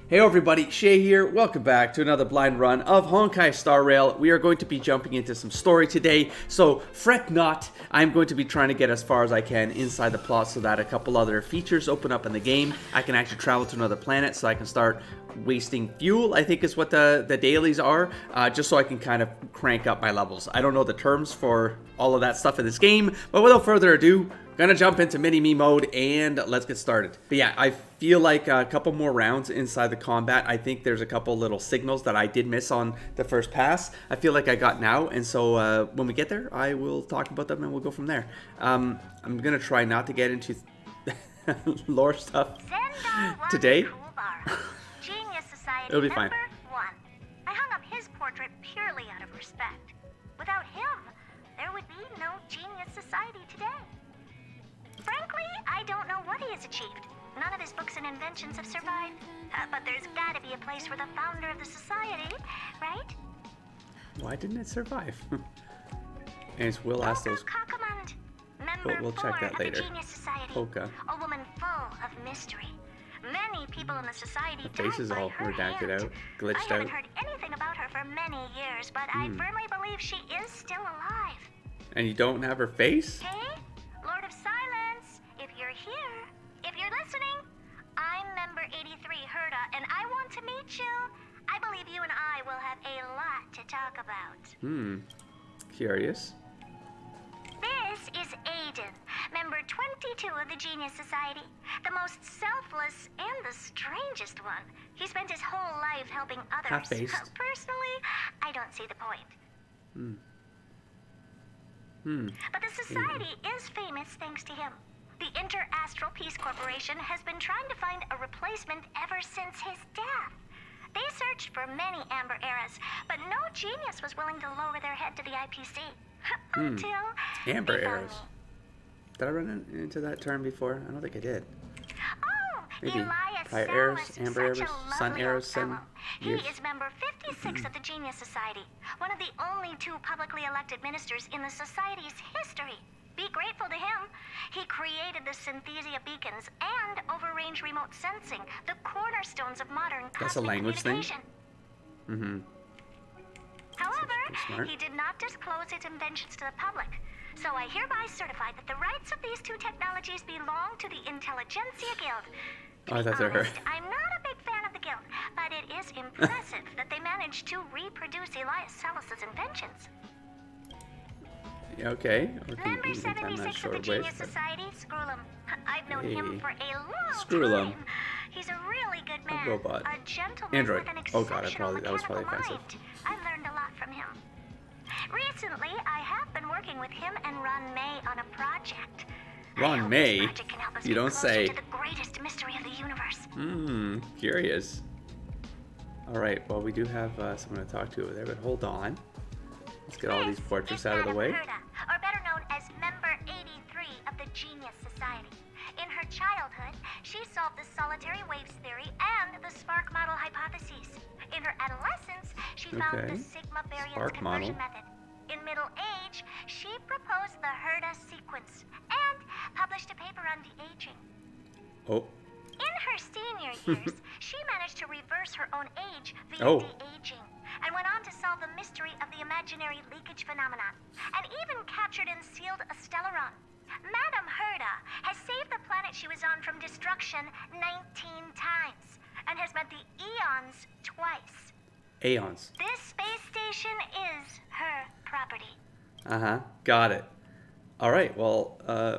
Hey everybody, Shay here. Welcome back to another blind run of Honkai Star Rail. We are going to be jumping into some story today, so fret not. I'm going to be trying to get as far as I can inside the plot so that a couple other features open up in the game. I can actually travel to another planet so I can start wasting fuel, I think is what the dailies are, just so I can kind of crank up my levels. I don't know the terms for all of that stuff in this game, but without further ado, gonna jump into mini-me mode and let's get started. But yeah, I feel like a couple more rounds inside the combat. I think there's a couple little signals that I did miss on the first pass. I feel like I got now, and so when we get there, I will talk about them and we'll go from there. I'm gonna try not to get into lore stuff today. It'll be fine. I hung up his portrait purely out of respect. Without him, there would be no Genius Society today. Frankly, I don't know what he has achieved. None of his books and inventions have survived. But there's gotta be a place for the founder of the society, right? Why didn't it survive? And we'll ask those. We'll check that later. Polka. A woman full of mystery. Many people in the society The face is all redacted out, glitched I haven't out. heard anything about her for many years, but I firmly believe she is still alive. And you don't have her face? Hey, Lord of Silence, if you're here, if you're listening, I'm member 83 Herta, and I want to meet you. I believe you and I will have a lot to talk about. Curious. This is Aiden, member 22 of the Genius Society, the most selfless and the strangest one. He spent his whole life helping others. Half-faced. Personally, I don't see the point. But the society is famous thanks to him. The Inter-Astral Peace Corporation has been trying to find a replacement ever since his death. They searched for many Amber Eras, but no genius was willing to lower their head to the IPC. Until Amber they found Eras. me. Did I run into that term before? I don't think I did. Oh, Maybe. Elias Fire Samus, Eras, Amber such a Eras, Sun lovely Eras, old Sun fellow. He years. is member 56 of the Genius Society, one of the only two publicly elected ministers in the Society's history. Be grateful to him. He created the Synthesia beacons and overrange remote sensing, the cornerstones of modern That's a cosmic language thing? communication. However, pretty smart. he did not disclose his inventions to the public. So I hereby certify that the rights of these two technologies belong to the Intelligentsia Guild. To Oh, I be thought they were her. honest, I'm not a big fan of the guild, but it is impressive that they managed to reproduce Elias Salus's inventions. Yeah, okay. Member I'm not 76 sure of the which. Genius Society, Screwlum. I've known him Hey. for a long Screwlum. time. He's a really good man. robot. A gentleman Android. with an Oh god, exceptional that was probably mechanical offensive. mind. I've learned a lot from him. Recently, I have been working with him and Ron May on a project. I Ron hope May? this project can help us You get don't closer say. to the greatest mystery of the universe. Curious. Alright, well we do have someone to talk to over there, but hold on. Let's get all these portraits out of the way. Herta, or better known as Member 83 of the Genius Society. In her childhood, she solved the solitary waves theory and the spark model hypotheses. In her adolescence, she found Okay. the sigma variance Spark conversion model. method. In middle age, she proposed the Herta sequence and published a paper on de-aging. Oh, In her senior years, she managed to reverse her own age via Oh. de-aging and went on to solve the mystery of the imaginary leakage phenomenon and even captured and sealed a stellaron. Madame Herta has saved the planet she was on from destruction 19 times and has met the eons twice. Aeons. This space station is her property. Uh-huh, got it. Alright, well,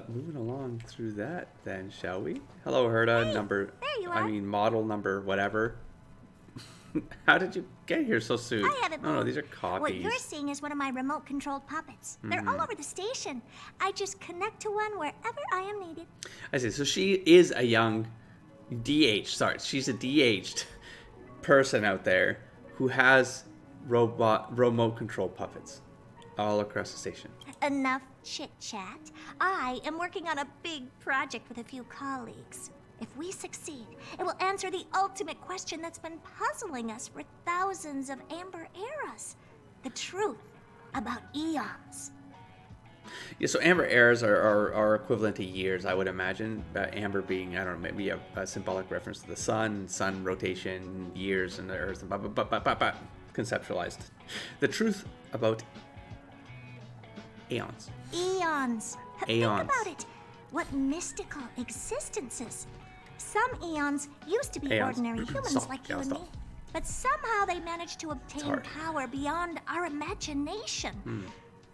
moving along through that then, shall we? Hello, Herta, Hey, number... there you I are. mean, model number whatever. How did you get here so soon? I haven't Oh, no, moved. these are copies. What you're seeing is one of my remote-controlled puppets. They're all over the station. I just connect to one wherever I am needed. I see, so she is a young she's a de-aged person out there who has remote control puppets all across the station. Enough chit-chat. I am working on a big project with a few colleagues. If we succeed, it will answer the ultimate question that's been puzzling us for thousands of Amber Eras. The truth about eons. Yeah, so amber eras are equivalent to years, I would imagine. Amber being, I don't know, maybe a symbolic reference to the sun rotation, years, and the earth, conceptualized. The truth about aeons. Eons. Aeons. Think about it. What mystical existences. Some eons used to be Aeons. ordinary humans Stop. like you Yeah, and stop. me. But somehow they managed to obtain hard. power beyond our imagination.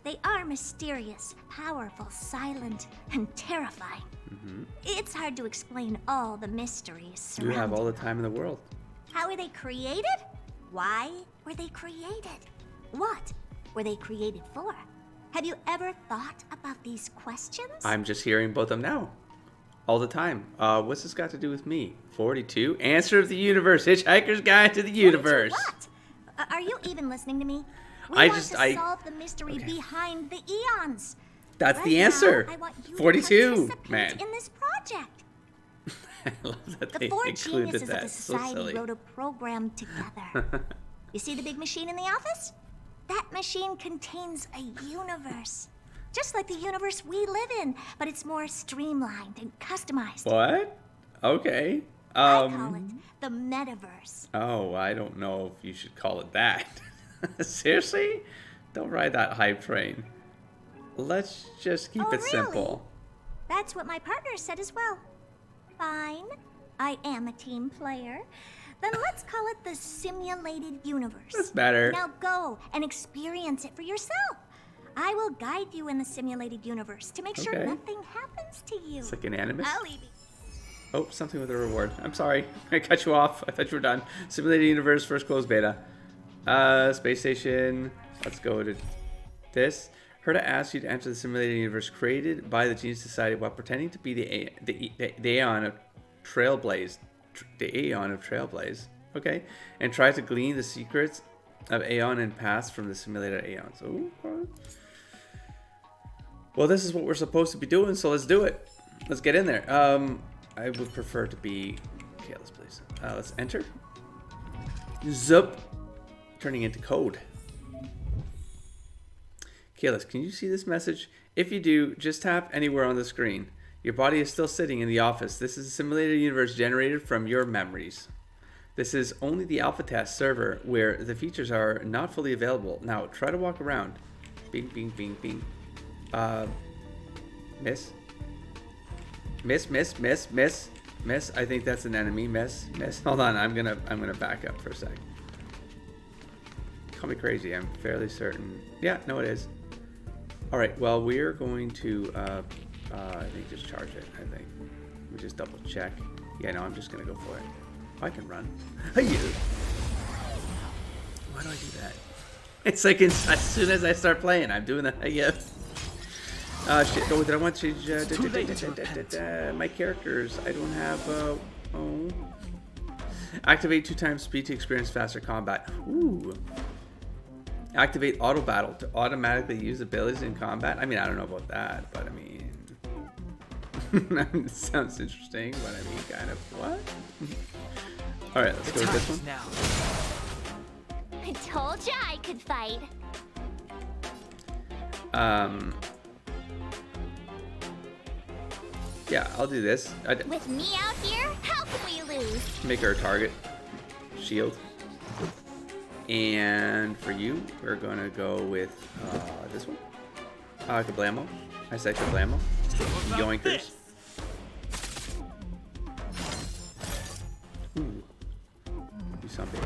They are mysterious, powerful, silent, and terrifying. It's hard to explain all the mysteries You have all surrounding the time in the world. How were they created? Why were they created? What were they created for? Have you ever thought about these questions? I'm just hearing about them now. All the time. What's this got to do with me? 42? Answer of the universe. Hitchhiker's Guide to the Universe. What? Are you even listening to me? We I want just- to I- solve the mystery okay. behind the eons. That's Right the now, answer. I want you 42, to participate man. in this project. I love that The they four included geniuses of that. the So society silly. wrote a program together. You see the big machine in the office? That machine contains a universe. Just like the universe we live in, but it's more streamlined and customized. What? Okay. I call it the metaverse. Oh, I don't know if you should call it that. Seriously? Don't ride that hype train. Let's just keep Oh, it really? simple. That's what my partner said as well. Fine, I am a team player. Then let's call it the simulated universe. That's better. Now go and experience it for yourself. I will guide you in the simulated universe to make sure Okay. nothing happens to you. It's like an animus. I'll leave you. Oh, something with a reward. I'm sorry. I cut you off. I thought you were done. Simulated universe, first closed beta. Space station. Let's go to this. Herta asks you to enter the simulated universe created by the Genius Society while pretending to be the Aeon of Trailblaze. The Aeon of Trailblaze. Okay. And try to glean the secrets of Aeon and past from the simulated Aeons. Oh, okay. Well, this is what we're supposed to be doing, so let's do it. Let's get in there. I would prefer to be... Okay, please. Let's enter. Zup. Turning into code. Kalis, can you see this message? If you do, just tap anywhere on the screen. Your body is still sitting in the office. This is a simulated universe generated from your memories. This is only the alpha test server where the features are not fully available. Now, try to walk around. Bing, bing, bing, bing. Miss. Miss. I think that's an enemy. Miss. Hold on, I'm gonna back up for a sec. Call me crazy. I'm fairly certain. Yeah, no, it is. All right. Well, we're going to, I think, just charge it. I think we just double check. Yeah, no, I'm just gonna go for it. I can run. Hey, you. Why do I do that? It's like as soon as I start playing, I'm doing that. Yeah. Shit. Oh, did I want to change my characters? I don't have. Oh. Activate 2 times speed to experience faster combat. Ooh. Activate auto battle to automatically use abilities in combat. I mean, I don't know about that, but I mean, it sounds interesting. But I mean, kind of what? All right, let's go with this one. Now. I told ya I could fight. Yeah, I'll do this. With me out here, how can we lose? Make her a target. Shield. And for you, we're gonna go with this one. Kablamo. I said Kablamo. Yoinkers. Ooh. Do something.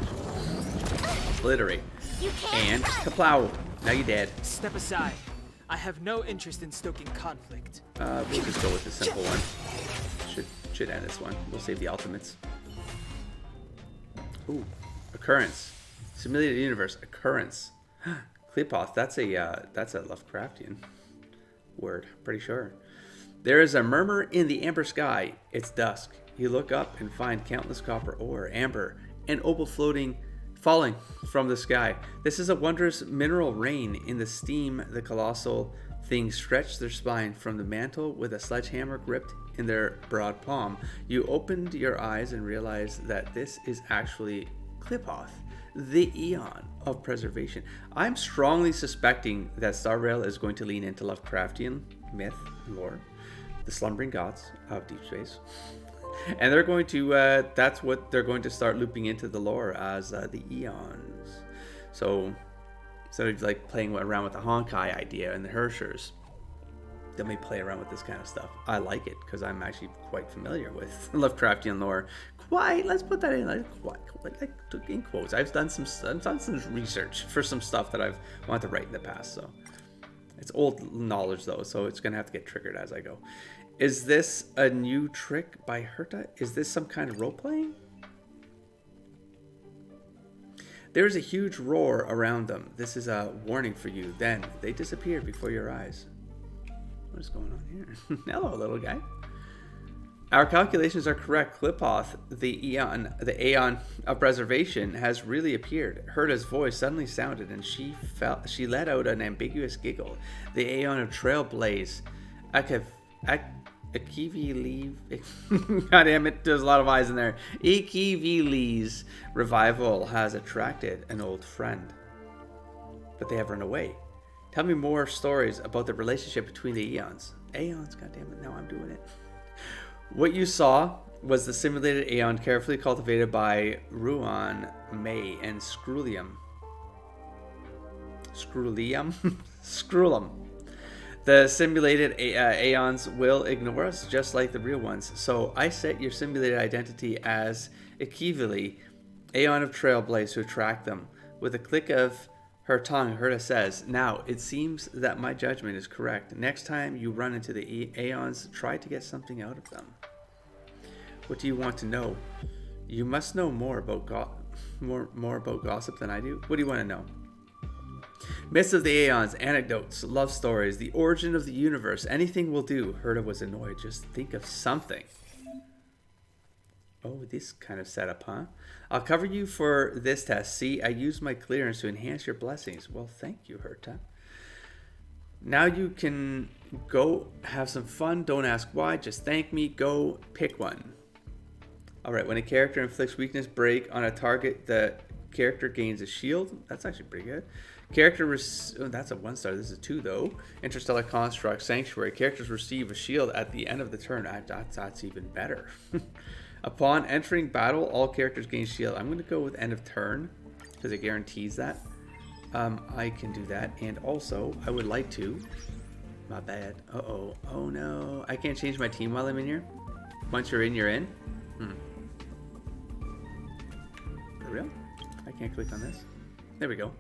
Obliterate. You can't And run. kaplow. Now you're dead. Step aside. I have no interest in stoking conflict. We'll just go with the simple one. Should end this one. We'll save the ultimates. Ooh. Occurrence. Simulated universe. Occurrence. Klepoth. That's a Lovecraftian word. Pretty sure. There is a murmur in the amber sky. It's dusk. You look up and find countless copper ore, amber, and opal falling from the sky. This is a wondrous mineral rain. In the steam, the colossal things stretch their spine from the mantle with a sledgehammer gripped in their broad palm. You opened your eyes and realized that this is actually Qlipoth, the Eon of Preservation. I'm strongly suspecting that Star Rail is going to lean into Lovecraftian myth and lore, the slumbering gods of deep space. And they're going to, that's what they're going to start looping into the lore as the Eons. So instead of like playing around with the Honkai idea and the Hershers, they may play around with this kind of stuff. I like it because I'm actually quite familiar with Lovecraftian lore. Quite, let's put that in like in quotes. I've done some research for some stuff that I've wanted to write in the past. So it's old knowledge though, so it's gonna have to get triggered as I go. Is this a new trick by Herta? Is this some kind of role playing? There's a huge roar around them. This is a warning for you. Then they disappear before your eyes. What is going on here? Hello, little guy. Our calculations are correct. Qlipoth, the Aeon of Preservation, has really appeared. Herta's voice suddenly sounded, and she let out an ambiguous giggle. The Aeon of Trailblaze, God damn it, there's a lot of eyes in there. Ikivili's revival has attracted an old friend, but they have run away. Tell me more stories about the relationship between the Aeons. Aeons, God damn it, now I'm doing it. What you saw was the simulated Aeon carefully cultivated by Ruan, May, and Scrulium. Scrulum. The simulated Aeons will ignore us just like the real ones. So I set your simulated identity as Ikivili, Aeon of Trailblaze, to attract them. With a click of her tongue, Herta says, "Now, it seems that my judgment is correct. Next time you run into the Aeons, try to get something out of them." What do you want to know? You must know more about gossip than I do. What do you want to know? Myths of the Aeons, anecdotes, love stories, the origin of the universe. Anything will do. Herta was annoyed. Just think of something. Oh, this kind of setup, huh? I'll cover you for this test. See, I used my clearance to enhance your blessings. Well, thank you, Herta. Now you can go have some fun. Don't ask why. Just thank me. Go pick one. Alright, when a character inflicts weakness break on a target, the character gains a shield. That's actually pretty good. That's a 1-star. This is a 2 though. Interstellar Construct, Sanctuary. Characters receive a shield at the end of the turn. That's even better. Upon entering battle, all characters gain shield. I'm going to go with end of turn because it guarantees that. I can do that. And also, I would like to. My bad. Uh-oh. Oh no. I can't change my team while I'm in here. Once you're in, you're in. For real? I can't click on this. There we go.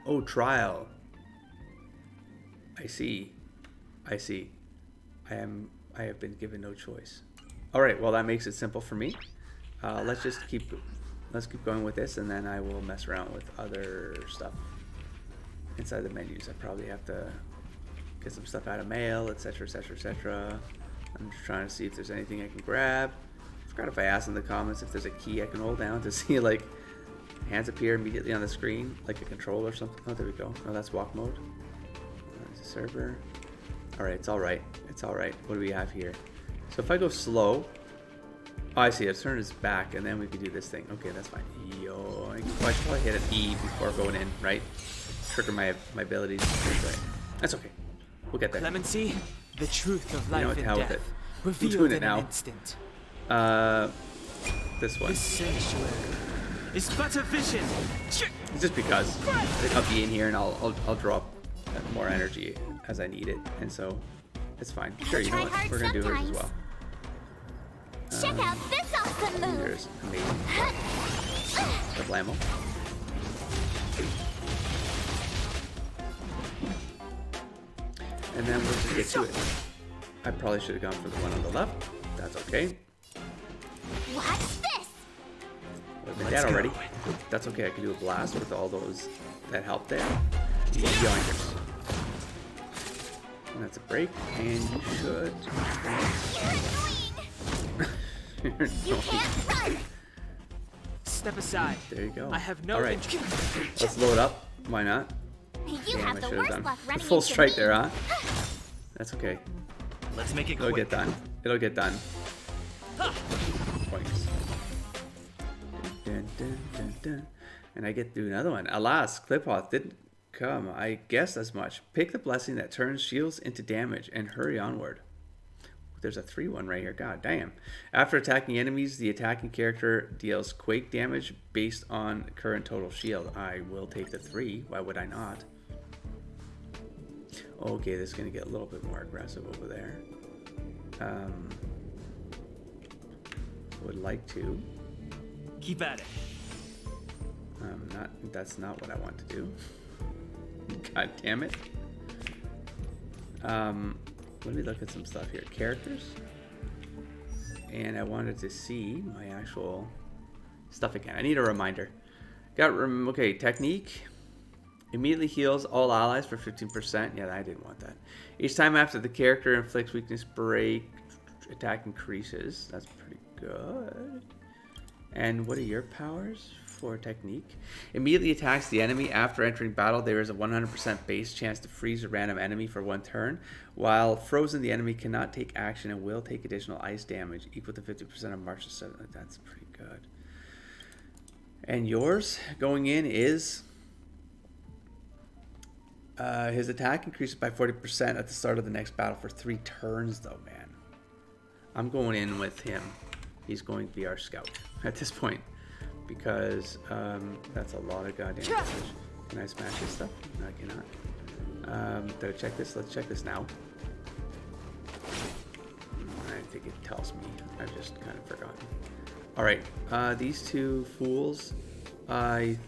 Oh, trial. I see. I have been given no choice. All right. Well, that makes it simple for me. Let's keep going with this, and then I will mess around with other stuff inside the menus. I probably have to get some stuff out of mail, etc., etc., etc. I'm just trying to see if there's anything I can grab. I forgot if I asked in the comments if there's a key I can hold down to see like hands appear immediately on the screen, like a control or something. Oh, there we go. Oh, that's walk mode. There's a server. All right, it's all right. It's all right. What do we have here? So if I go slow, oh, I see. I turn his back, and then we can do this thing. Okay, that's fine. Yo, I should probably hit an E before going in, right? Trigger my abilities. Right. That's okay. We'll get there. Clemency, the truth of life and hell with death, it. revealed in an instant. This one. This sanctuary is but a vision. Just because I'll be in here and I'll drop more energy as I need it, and so it's fine. Sure, you know what? We're gonna do hers as well. Check out this awesome move. There's amazing. The blammo. And then we'll just get to it. I probably should have gone for the one on the left. That's okay. Watch this. I did that already. That's okay. I can do a blast with all those that help there. Yoinkers. And that's a break. And you should. You can't run. Step aside. There you go. I have no Alright. Let's load up. Why not? You Damn, have I the should worst have luck done running full into strike me. there, huh? That's okay. Let's make it It'll quick. get done. It'll get done. Points. Dun, dun, dun, dun. And I get to do another one. Alas, Clipoth didn't come. I guessed as much. Pick the blessing that turns shields into damage and hurry onward. There's a 3-1 right here. God damn. After attacking enemies, the attacking character deals quake damage based on current total shield. I will take the 3. Why would I not? Okay, this is going to get a little bit more aggressive over there. Would like to. Keep at it. That's not what I want to do. God damn it. Let me look at some stuff here. Characters. And I wanted to see my actual stuff again. I need a reminder. Okay, technique. Immediately heals all allies for 15%. Yeah, I didn't want that. Each time after the character inflicts weakness break, attack increases. That's pretty good. And what are your powers for technique? Immediately attacks the enemy after entering battle. There is a 100% base chance to freeze a random enemy for 1 turn. While frozen, the enemy cannot take action and will take additional ice damage equal to 50% of Marsh's 7. That's pretty good. And yours going in is his attack increases by 40% at the start of the next battle for 3 turns, though, man. I'm going in with him. He's going to be our scout at this point because that's a lot of goddamn damage. Can I smash this stuff? No, I cannot. Did I check this? Let's check this now. I think it tells me. I've just kind of forgotten. All right, these 2 fools. I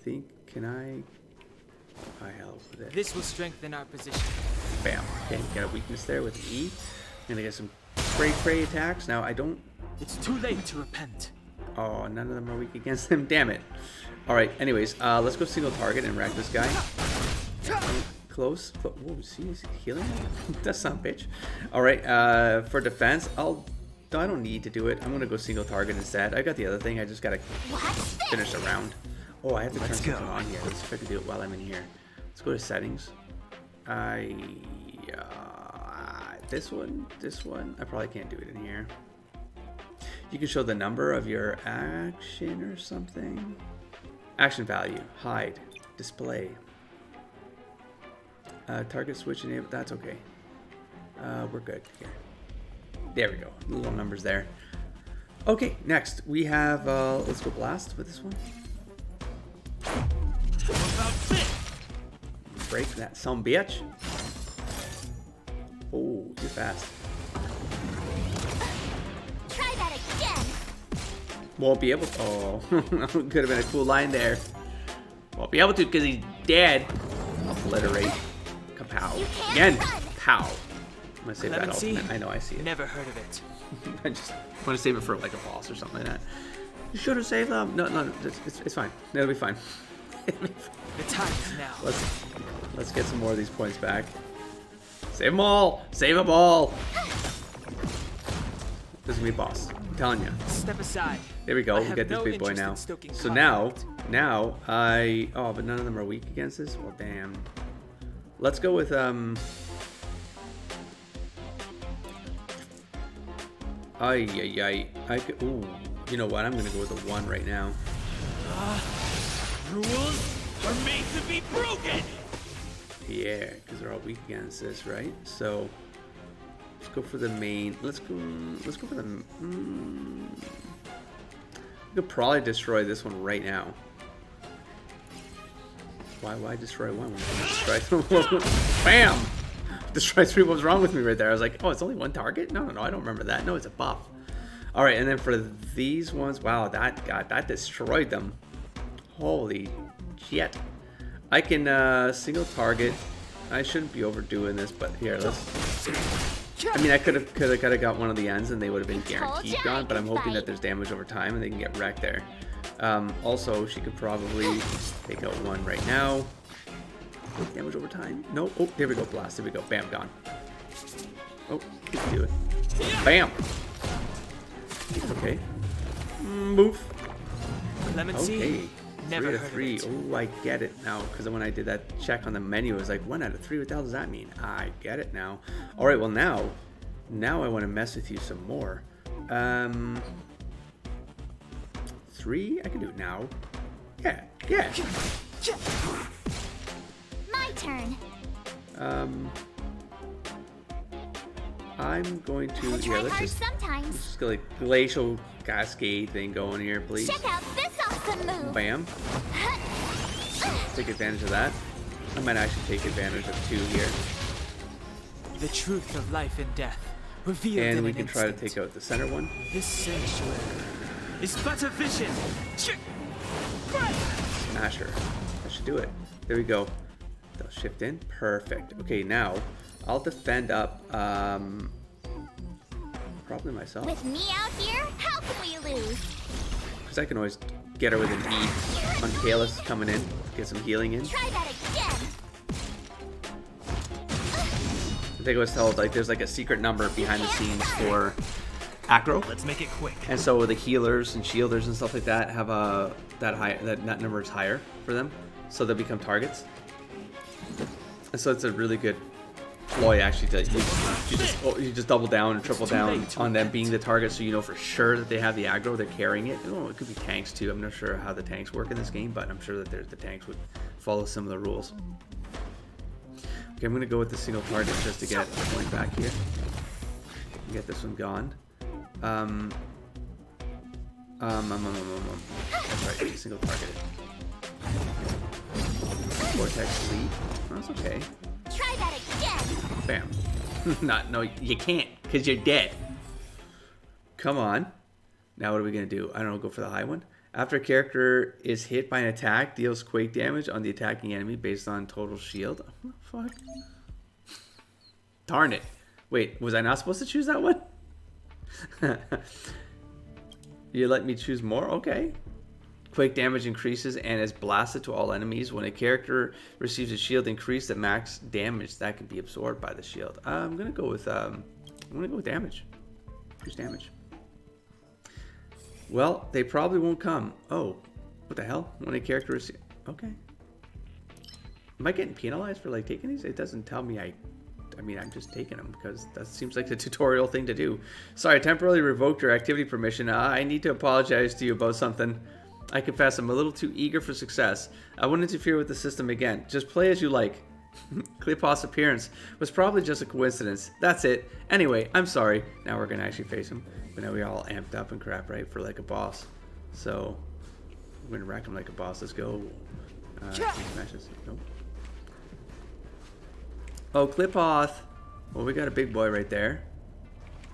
think. Can I? Hell with it. This will strengthen our position. Bam. Okay, get a weakness there with E. Gonna get some cray attacks. Now I don't. It's too late to repent. Oh, none of them are weak against him. Damn it. All right. Anyways, let's go single target and wreck this guy. Close. Whoa, see, is he healing? That's some bitch. All right. For defense, I don't need to do it. I'm gonna go single target instead. I got the other thing. I just gotta finish the round. Oh, I have to turn something on here. Let's see if I can do it while I'm in here. Let's go to settings. This one. I probably can't do it in here. You can show the number of your action or something. Action value, hide, display. Target switch enable. That's okay. We're good here. There we go. Little numbers there. Okay, next we have. Let's go blast with this one. Break that some bitch. Oh, too fast. Try that again. Won't be able to. Oh, could have been a cool line there. Won't be able to because he's dead. Obliterate. Kapow. Again. Pow. I'm gonna save that ultimate. I know I see it. Never heard of it. I just want to save it for like a boss or something like that. You should have saved them. No, it's fine. It'll be fine. The time is now. Let's get some more of these points back. Save them all. Save them all. This is gonna be boss. I'm telling you. Step aside. There we go. We get this big boy now. So now but none of them are weak against this. Well, damn. Let's go with Ooh, you know what? I'm gonna go with a 1 right now. Rules are made to be broken. Yeah, because they're all weak against this, right? So let's go for the main. Let's go for the. We could probably destroy this one right now. Why destroy one? Destroy 3. Bam! Destroy 3. What was wrong with me right there? I was like, oh, it's only 1 target? No, I don't remember that. No, it's a buff. All right, and then for these ones, wow, that destroyed them. Holy shit! I can single target. I shouldn't be overdoing this, but here, let's. I mean, I could have got one of the ends, and they would have been guaranteed gone. But I'm hoping that there's damage over time, and they can get wrecked there. Also, she could probably take out 1 right now. Damage over time. No. Oh, there we go. Blast. There we go. Bam, gone. Oh, you can do it. Bam. Okay. Move. Clemency. Okay. Never 3 out heard of 3. of it. Oh, I get it now. Because when I did that check on the menu, it was like 1 out of 3. What the hell does that mean? I get it now. All right. Well, now I want to mess with you some more. 3? I can do it now. Yeah, yeah. My turn. I'm going to, Gotta try let's hard just sometimes. get like glacial cascade thing going here, please. Check out this awesome move. Bam. Take advantage of that. I might actually take advantage of 2 here. The truth of life and death revealed in And we an can try to instant. take out the center one. This sanctuary is but a vision. Smasher. That should do it. There we go. They'll shift in. Perfect. Okay, now I'll defend up probably myself. With me out here, how can we lose? Because I can always get her with an E on Kalis coming in. Get some healing in. Try that again. I think I was told like there's like a secret number behind the scenes for Acro. Let's make it quick. And so the healers and shielders and stuff like that have that number is higher for them, so they become targets. And so it's a really good ploy actually to you just double down and triple down on them being the target, so you know for sure that they have the aggro, they're carrying it. Oh, it could be tanks too. I'm not sure how the tanks work in this game, but I'm sure that the tanks would follow some of the rules. Okay, I'm gonna go with the single target just to get a point back here. Get this one gone. That's right, single targeted. Vortex lead. Oh, that's okay. Try that again. Bam. No, you can't, because you're dead. Come on. Now what are we going to do? I don't know, go for the high one. After a character is hit by an attack, deals quake damage on the attacking enemy based on total shield. Oh, fuck. Darn it. Wait, was I not supposed to choose that one? You let me choose more? Okay. Quake damage increases and is blasted to all enemies. When a character receives a shield increase at max damage, that can be absorbed by the shield. I'm gonna go with damage. Increase damage. Well, they probably won't come. Oh, what the hell? When a character receives, okay. Am I getting penalized for like taking these? It doesn't tell me. I mean, I'm just taking them because that seems like the tutorial thing to do. Sorry, I temporarily revoked your activity permission. I need to apologize to you about something. I confess I'm a little too eager for success. I won't interfere with the system again. Just play as you like. Kleop's appearance was probably just a coincidence. That's it. Anyway, I'm sorry. Now we're gonna actually face him. But now we're all amped up and crap, right? For like a boss. So we're gonna rack him like a boss. Let's go. Smashes. Nope. Oh, Kleopoth. Well, we got a big boy right there.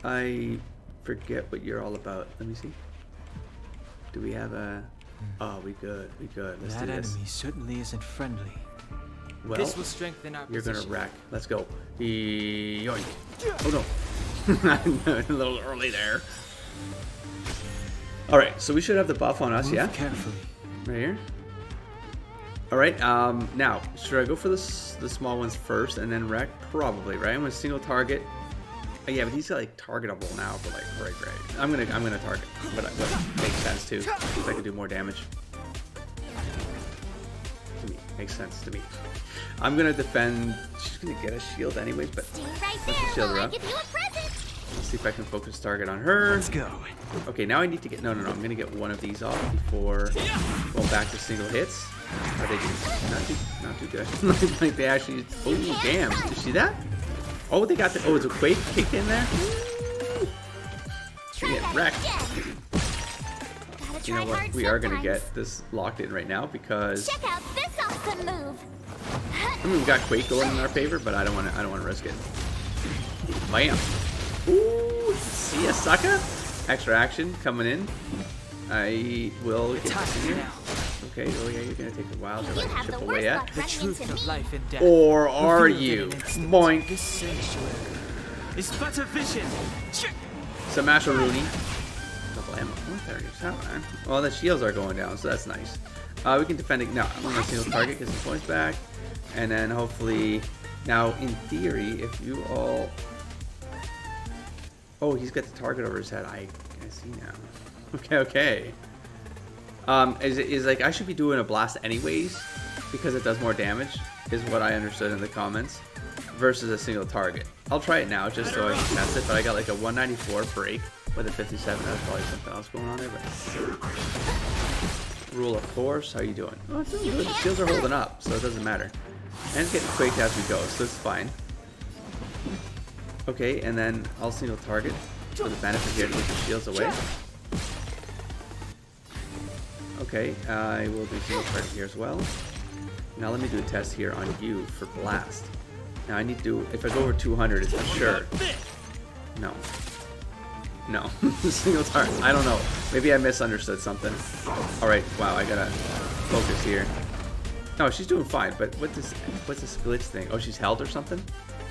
I forget what you're all about. Let me see. Do we have a... Oh, we good. We good. Let's do That this. enemy certainly isn't friendly. Well, This will strengthen our you're position. gonna wreck. Let's go. Yoink. Oh no. A little early there. Alright, so we should have the buff on us, Move yeah? carefully. Right here. Alright, now, should I go for the small ones first and then wreck? Probably, right? I'm gonna single target. Oh, yeah, but he's like targetable now, but like right. I'm gonna target. But what makes sense too. Because I can do more damage. To me. Makes sense to me. I'm gonna defend. She's gonna get a shield anyways, but Stay right let's just there shield her while I up. give you a present. Let's see if I can focus target on her. Let's go. Okay, now I need to get... No. I'm gonna get one of these off before going back to single hits. Are they not too good? Like they actually... Oh, damn. Did you see that? Oh, they got the... Oh, it's a quake kicked in there? Try Get that wrecked. again. Gotta You know try what? hard We are gonna sometimes. get this locked in right now because... Check out this awesome move. I mean, we got quake going in our favor, but I don't want to risk it. Bam. Ooh, see ya, sucker. Extra action coming in. I will get Time this in here. now. Okay, oh yeah, you're gonna take a while to You like have chip the away worst at. luck The running truth into of me. life and death. Or are revealed in you? an instant. Boink. This sanctuary is but a vision. Smash a Rooney. Double ammo. What there it is. All right. Well, the shields are going down, so that's nice. We can defend it. No, I'm gonna single target, get some points back, and then hopefully. Now, in theory, if you all. Oh, he's got the target over his head. I see now. Okay. Is like I should be doing a blast anyways because it does more damage, is what I understood in the comments, versus a single target. I'll try it now just so I can test it, but I got like a 194 break With a 57, that's probably something else going on there, but... Rule of force, how you doing? Oh, it's doing good. The shields are holding up, so it doesn't matter. And it's getting quaked as we go, so it's fine. Okay, and then I'll single target for the benefit here to get the shields away. Okay, I will do single target here as well. Now let me do a test here on you for blast. Now I need to do, if I go over 200, it's for sure. No. No. Single target. I don't know. Maybe I misunderstood something. Alright, wow, I gotta focus here. No, she's doing fine, but what's this glitch thing? Oh, she's held or something?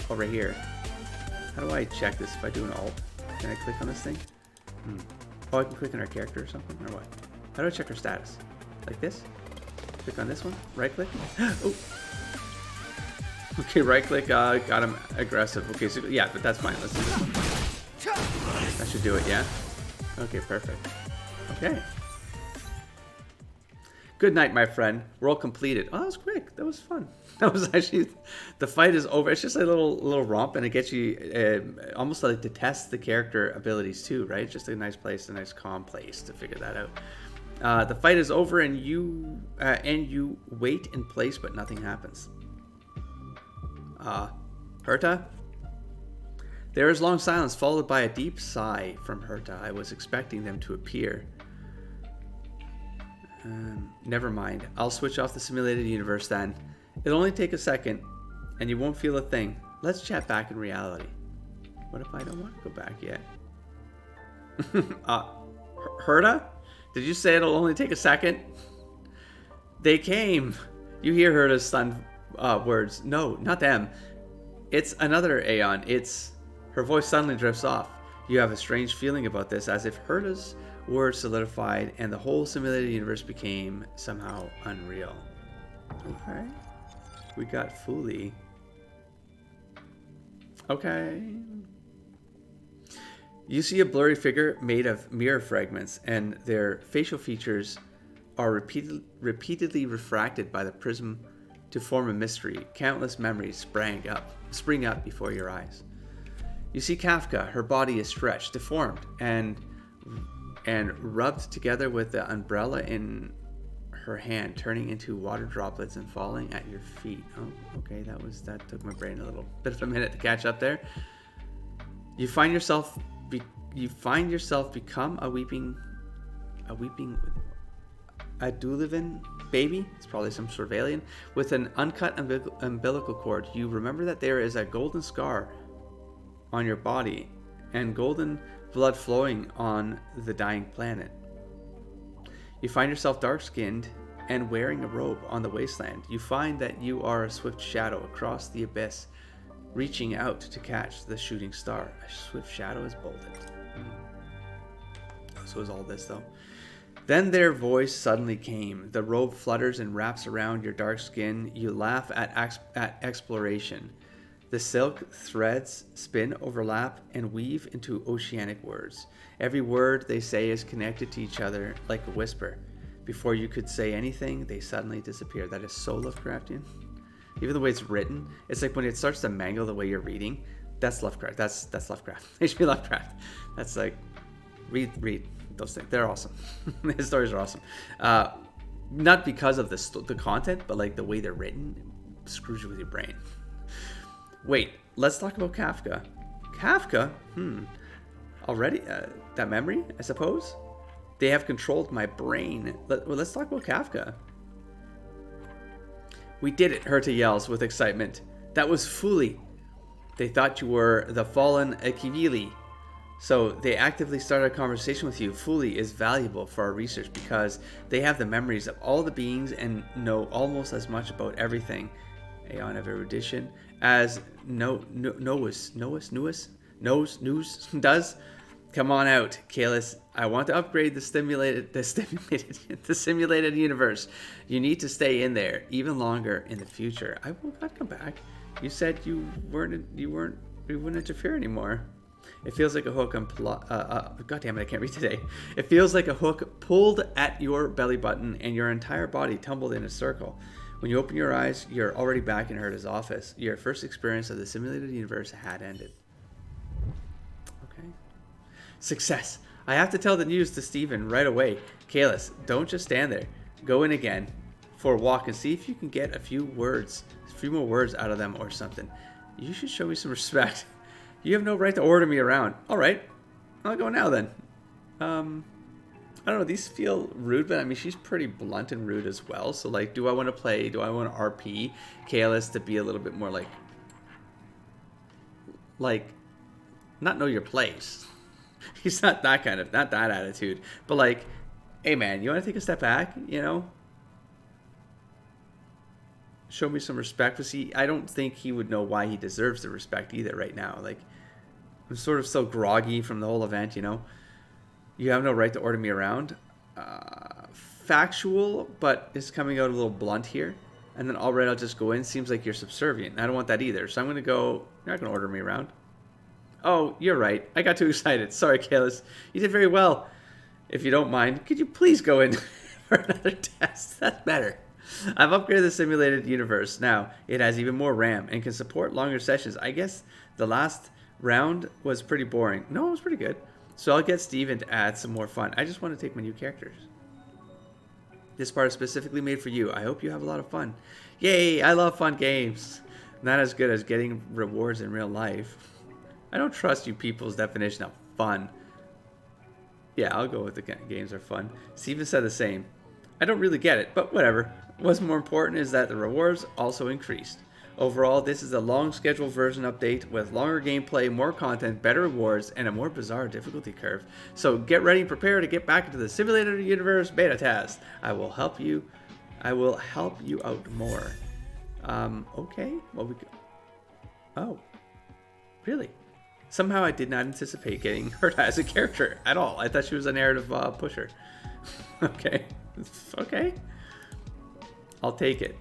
Oh, right here. How do I check this if I do an alt? Can I click on this thing? Oh, I can click on her character or something? Or what? How do I check her status? Like this? Click on this one? Right click? Oh! Okay, right click, got him aggressive. Okay, so yeah, but that's fine. Let's do this one. That should do it, yeah? Okay, perfect. Okay. Good night, my friend. We're all completed. Oh, that was quick. That was fun. That was actually... The fight is over. It's just a little romp, and it gets you almost like to test the character abilities too, right? It's just a nice place, a nice calm place to figure that out. The fight is over, and you wait in place, but nothing happens. Herta? There is long silence, followed by a deep sigh from Herta. I was expecting them to appear. Never mind. I'll switch off the simulated universe then. It'll only take a second, and you won't feel a thing. Let's chat back in reality. What if I don't want to go back yet? Herta? Did you say it'll only take a second? They came. You hear Herta's stunned words. No, not them. It's another Aeon. It's... Her voice suddenly drifts off. You have a strange feeling about this, as if Herta's words solidified and the whole simulated universe became somehow unreal. Okay. We got Fuli. Okay. You see a blurry figure made of mirror fragments, and their facial features are repeatedly refracted by the prism to form a mystery. Countless memories spring up before your eyes. You see Kafka. Her body is stretched, deformed, and rubbed together with the umbrella in her hand, turning into water droplets and falling at your feet. Oh, okay, that took my brain a little bit of a minute to catch up there. You find yourself become a weeping Adulivan baby. It's probably some sort of alien with an uncut umbilical cord. You remember that there is a golden scar on your body and golden blood flowing on the dying planet. You find yourself dark-skinned and wearing a robe on the wasteland. You find that you are a swift shadow across the abyss, reaching out to catch the shooting star. A swift shadow is bolded. So is all this, though. Then their voice suddenly came. The robe flutters and wraps around your dark skin. You laugh at exploration. The silk threads spin, overlap, and weave into oceanic words. Every word they say is connected to each other like a whisper. Before you could say anything, they suddenly disappear. That is so Lovecraftian. Even the way it's written, it's like when it starts to mangle the way you're reading. That's Lovecraft. That's Lovecraft. H.P. Lovecraft. That's like, read those things. They're awesome. His stories are awesome. Not because of the content, but like the way they're written, it screws you with your brain. Wait, let's talk about Kafka. Kafka? Already? That memory, I suppose? They have controlled my brain. Let's talk about Kafka. We did it, Herta yells with excitement. That was Fuli. They thought you were the fallen Akivili. So they actively started a conversation with you. Fuli is valuable for our research because they have the memories of all the beings and know almost as much about everything, Aeon of erudition, as Noos does. Come on out, Kalis. I want to upgrade the simulated universe. You need to stay in there even longer in the future. I will not come back. You said you wouldn't interfere anymore. It feels like a hook God damn it, I can't read today. It feels like a hook pulled at your belly button and your entire body tumbled in a circle. When you open your eyes, you're already back in Herta's office. Your first experience of the simulated universe had ended. Okay. Success. I have to tell the news to Steven right away. Kalis, don't just stand there. Go in again for a walk and see if you can get a few more words out of them or something. You should show me some respect. You have no right to order me around. All right, I'll go now then. I don't know, these feel rude, but I mean, she's pretty blunt and rude as well. So like, do I want to RP Kalis to be a little bit more like, not know your place? He's not that attitude, but like, hey man, you want to take a step back, you know? Show me some respect. But see, I don't think he would know why he deserves the respect either right now. Like, I'm sort of so groggy from the whole event, you know? You have no right to order me around. Factual, but it's coming out a little blunt here. And then all right, I'll just go in. Seems like you're subservient. I don't want that either. So I'm going to go, you're not going to order me around. Oh, you're right. I got too excited. Sorry, Kalis. You did very well. If you don't mind, could you please go in for another test? That's better. I've upgraded the simulated universe. Now, it has even more RAM and can support longer sessions. I guess the last round was pretty boring. No, it was pretty good. So I'll get Steven to add some more fun. I just want to take my new characters. This part is specifically made for you. I hope you have a lot of fun. Yay, I love fun games. Not as good as getting rewards in real life. I don't trust you people's definition of fun. Yeah, I'll go with the games are fun. Steven said the same. I don't really get it, but whatever. What's more important is that the rewards also increased. Overall, this is a long scheduled version update with longer gameplay, more content, better rewards, and a more bizarre difficulty curve. So get ready and prepare to get back into the simulator universe beta test. I will help you out more. Okay. Well, oh, really? Somehow I did not anticipate getting Herta as a character at all. I thought she was a narrative pusher. Okay. Okay. I'll take it.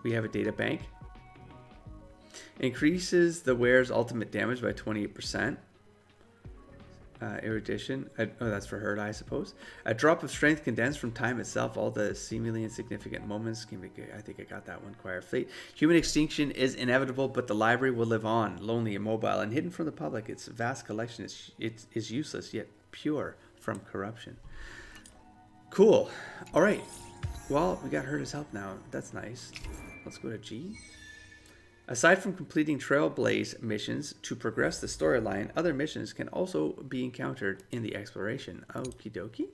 We have a data bank. Increases the wearer's ultimate damage by 28%. Erudition. Oh, that's for Herta, I suppose. A drop of strength condensed from time itself. All the seemingly insignificant moments can be good. I think I got that one. Choir Fleet. Human extinction is inevitable, but the library will live on, lonely, immobile, and hidden from the public. Its vast collection is useless, yet pure from corruption. Cool. All right. Well, we got Herta's help now. That's nice. Let's go to G. Aside from completing Trailblaze missions to progress the storyline, other missions can also be encountered in the exploration. Okie dokie.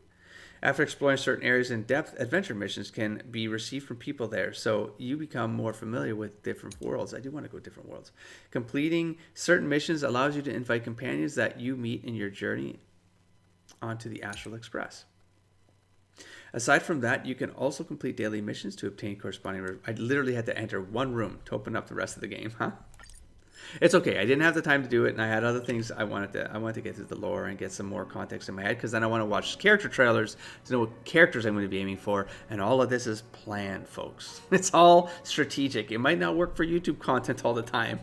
After exploring certain areas in depth, adventure missions can be received from people there, so you become more familiar with different worlds. I do want to go different worlds. Completing certain missions allows you to invite companions that you meet in your journey onto the Astral Express. Aside from that, you can also complete daily missions to obtain corresponding... I literally had to enter one room to open up the rest of the game, huh? It's okay. I didn't have the time to do it, and I had other things I wanted to get through the lore and get some more context in my head, because then I want to watch character trailers to know what characters I'm going to be aiming for, and all of this is planned, folks. It's all strategic. It might not work for YouTube content all the time,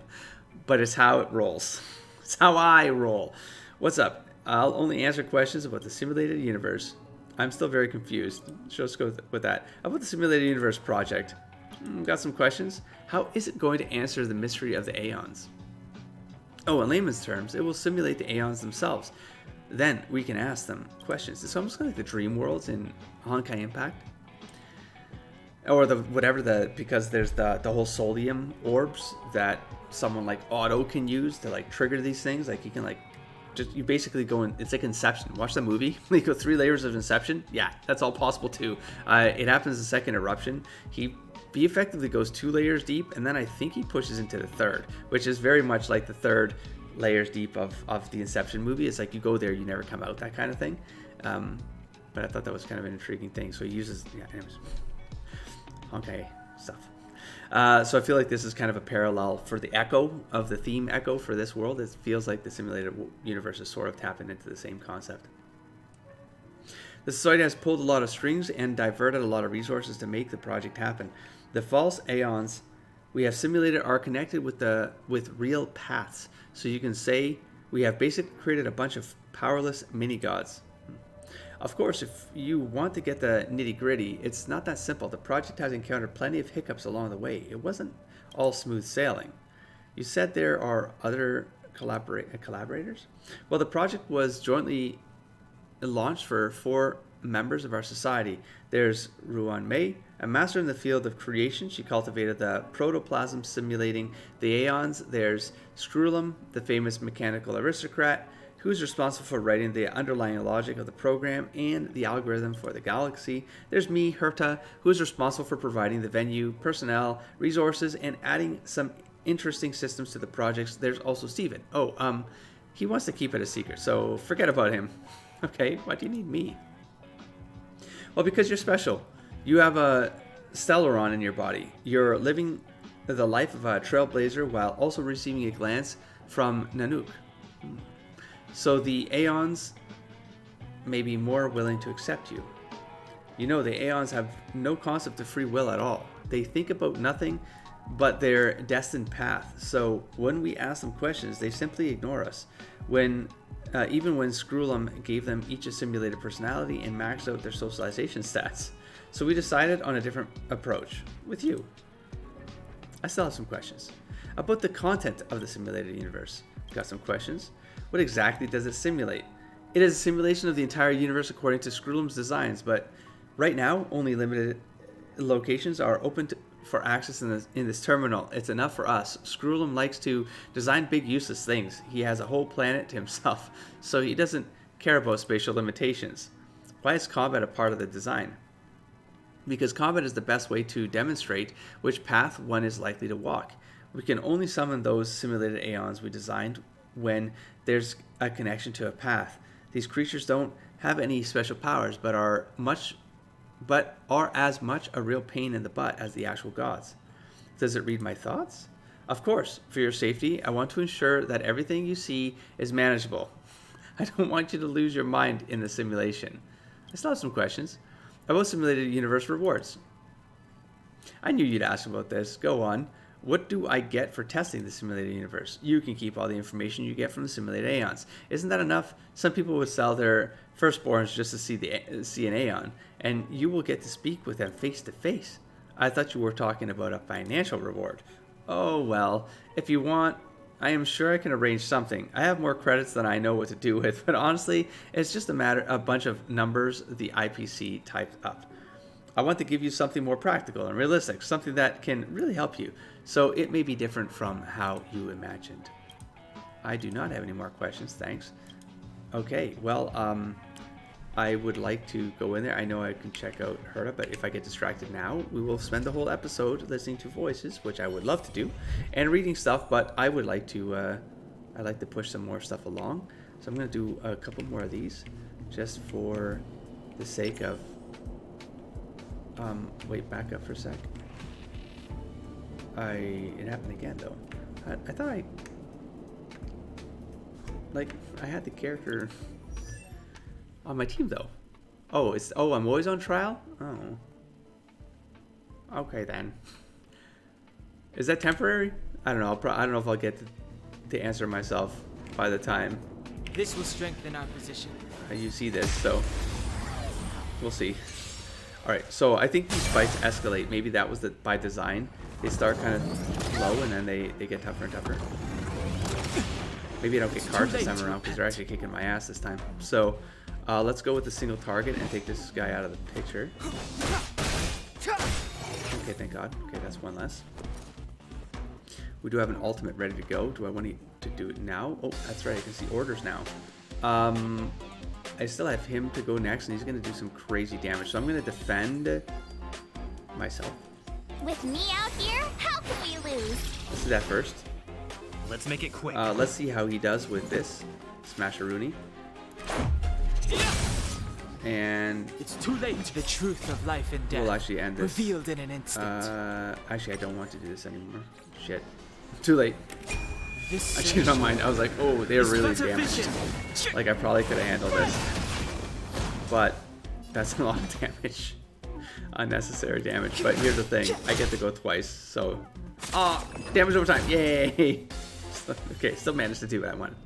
but it's how it rolls. It's how I roll. What's up? I'll only answer questions about the simulated universe. I'm still very confused. So let's go with that. About the Simulated Universe project. Got some questions. How is it going to answer the mystery of the Aeons? Oh, in layman's terms, it will simulate the Aeons themselves. Then we can ask them questions. It's almost like the dream worlds in Honkai Impact. Or because there's the whole Solium orbs that someone like Otto can use to like trigger these things. Like you can like you basically go in, it's like Inception. Watch the movie. You go 3 layers of Inception. Yeah, that's all possible too. It happens the second eruption. He effectively goes 2 layers deep, and then I think he pushes into the third, which is very much like the 3rd layers deep of the Inception movie. It's like you go there, you never come out, that kind of thing. But I thought that was kind of an intriguing thing. So he uses, yeah, anyways, Honkai stuff. So I feel like this is kind of a parallel for the echo of the theme echo for this world. It feels like the simulated universe is sort of tapping into the same concept. The society has pulled a lot of strings and diverted a lot of resources to make the project happen. The false aeons we have simulated are connected with real paths. So you can say we have basically created a bunch of powerless mini-gods. Of course, if you want to get the nitty-gritty, it's not that simple. The project has encountered plenty of hiccups along the way. It wasn't all smooth sailing. You said there are other collaborators? Well, the project was jointly launched for 4 members of our society. There's Ruan Mei, a master in the field of creation. She cultivated the protoplasm simulating the aeons. There's Screwlum, the famous mechanical aristocrat, who's responsible for writing the underlying logic of the program and the algorithm for the galaxy. There's me, Herta, who is responsible for providing the venue, personnel, resources, and adding some interesting systems to the projects. There's also Steven. He wants to keep it a secret, so forget about him. Okay, why do you need me? Well, because you're special. You have a Stellaron in your body. You're living the life of a trailblazer while also receiving a glance from Nanook. So the Aeons may be more willing to accept you. You know, the Aeons have no concept of free will at all. They think about nothing but their destined path. So when we ask them questions, they simply ignore us. Even when Screwlum gave them each a simulated personality and maxed out their socialization stats. So we decided on a different approach with you. I still have some questions about the content of the simulated universe. Got some questions. What exactly does it simulate? It is a simulation of the entire universe according to Screwlum's designs, but right now only limited locations are open for access in this terminal. It's enough for us. Screwlum likes to design big useless things. He has a whole planet to himself, so he doesn't care about spatial limitations. Why is combat a part of the design? Because combat is the best way to demonstrate which path one is likely to walk. We can only summon those simulated aeons we designed when there's a connection to a path. These creatures don't have any special powers, but are as much a real pain in the butt as the actual gods. Does it read my thoughts? Of course. For your safety, I want to ensure that everything you see is manageable. I don't want you to lose your mind in the simulation. I still have some questions about simulated universe rewards. I knew you'd ask about this. Go on. What do I get for testing the simulated universe? You can keep all the information you get from the simulated aeons. Isn't that enough? Some people would sell their firstborns just to see an aeon, and you will get to speak with them face to face. I thought you were talking about a financial reward. Oh well, if you want, I am sure I can arrange something. I have more credits than I know what to do with, but honestly, it's just a bunch of numbers the IPC typed up. I want to give you something more practical and realistic, something that can really help you, so it may be different from how you imagined. I do not have any more questions, thanks. Okay, well, I would like to go in there. I know I can check out Herta, but if I get distracted now, we will spend the whole episode listening to voices, which I would love to do, and reading stuff, but I would like to, I'd like to push some more stuff along. So I'm going to do a couple more of these, just for the sake of... wait, back up for a sec. It happened again, though. I thought I had the character on my team, though. Oh, I'm always on trial? Oh. Okay, then. Is that temporary? I don't know. I don't know if I'll get to answer myself by the time. This will strengthen our position. You see this, so we'll see. Alright, so I think these fights escalate. Maybe that was by design. They start kind of low and then they get tougher and tougher. Maybe I don't get cards this time around because they're actually kicking my ass this time. So let's go with the single target and take this guy out of the picture. Okay, thank God. Okay, that's one less. We do have an ultimate ready to go. Do I want to do it now? Oh, that's right. I can see orders now. I still have him to go next, and he's going to do some crazy damage. So I'm going to defend myself. With me out here, how can we lose? Let's do that first. Let's make it quick. Let's see how he does with this. Smasheroonie. And it's too late. The truth of life and death. We'll actually end this. Revealed in an instant. Actually, I don't want to do this anymore. Shit. Too late. This I changed my mind. I was like, oh, they're really damaged. Like, I probably could have handled this. But that's a lot of damage. Unnecessary damage. But here's the thing. I get to go twice. So, damage over time. Yay. Okay, still managed to do what I wanted.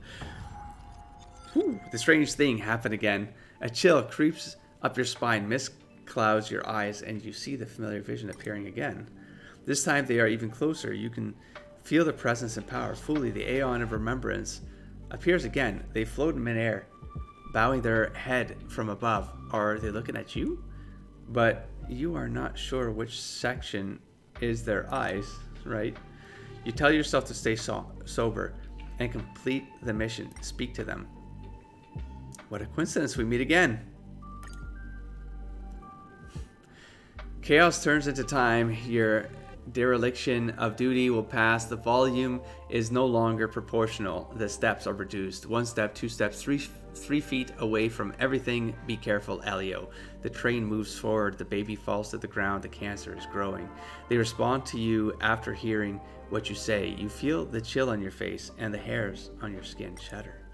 Whew, the strange thing happened again. A chill creeps up your spine, mist clouds your eyes, and you see the familiar vision appearing again. This time they are even closer. You can Feel the presence and power. Fully, the Aeon of Remembrance appears again. They float in midair, bowing their head from above. Are they looking at you? But you are not sure which section is their eyes, right? You tell yourself to stay sober and complete the mission. Speak to them. What a coincidence, we meet again. Chaos turns into time. Your dereliction of duty will pass. The volume is no longer proportional. The steps are reduced. 1 step, 2 steps, 3 feet away from everything. Be careful, Elio. The train moves forward. The baby falls to the ground. The cancer is growing. They respond to you after hearing what you say. You feel the chill on your face and the hairs on your skin shudder.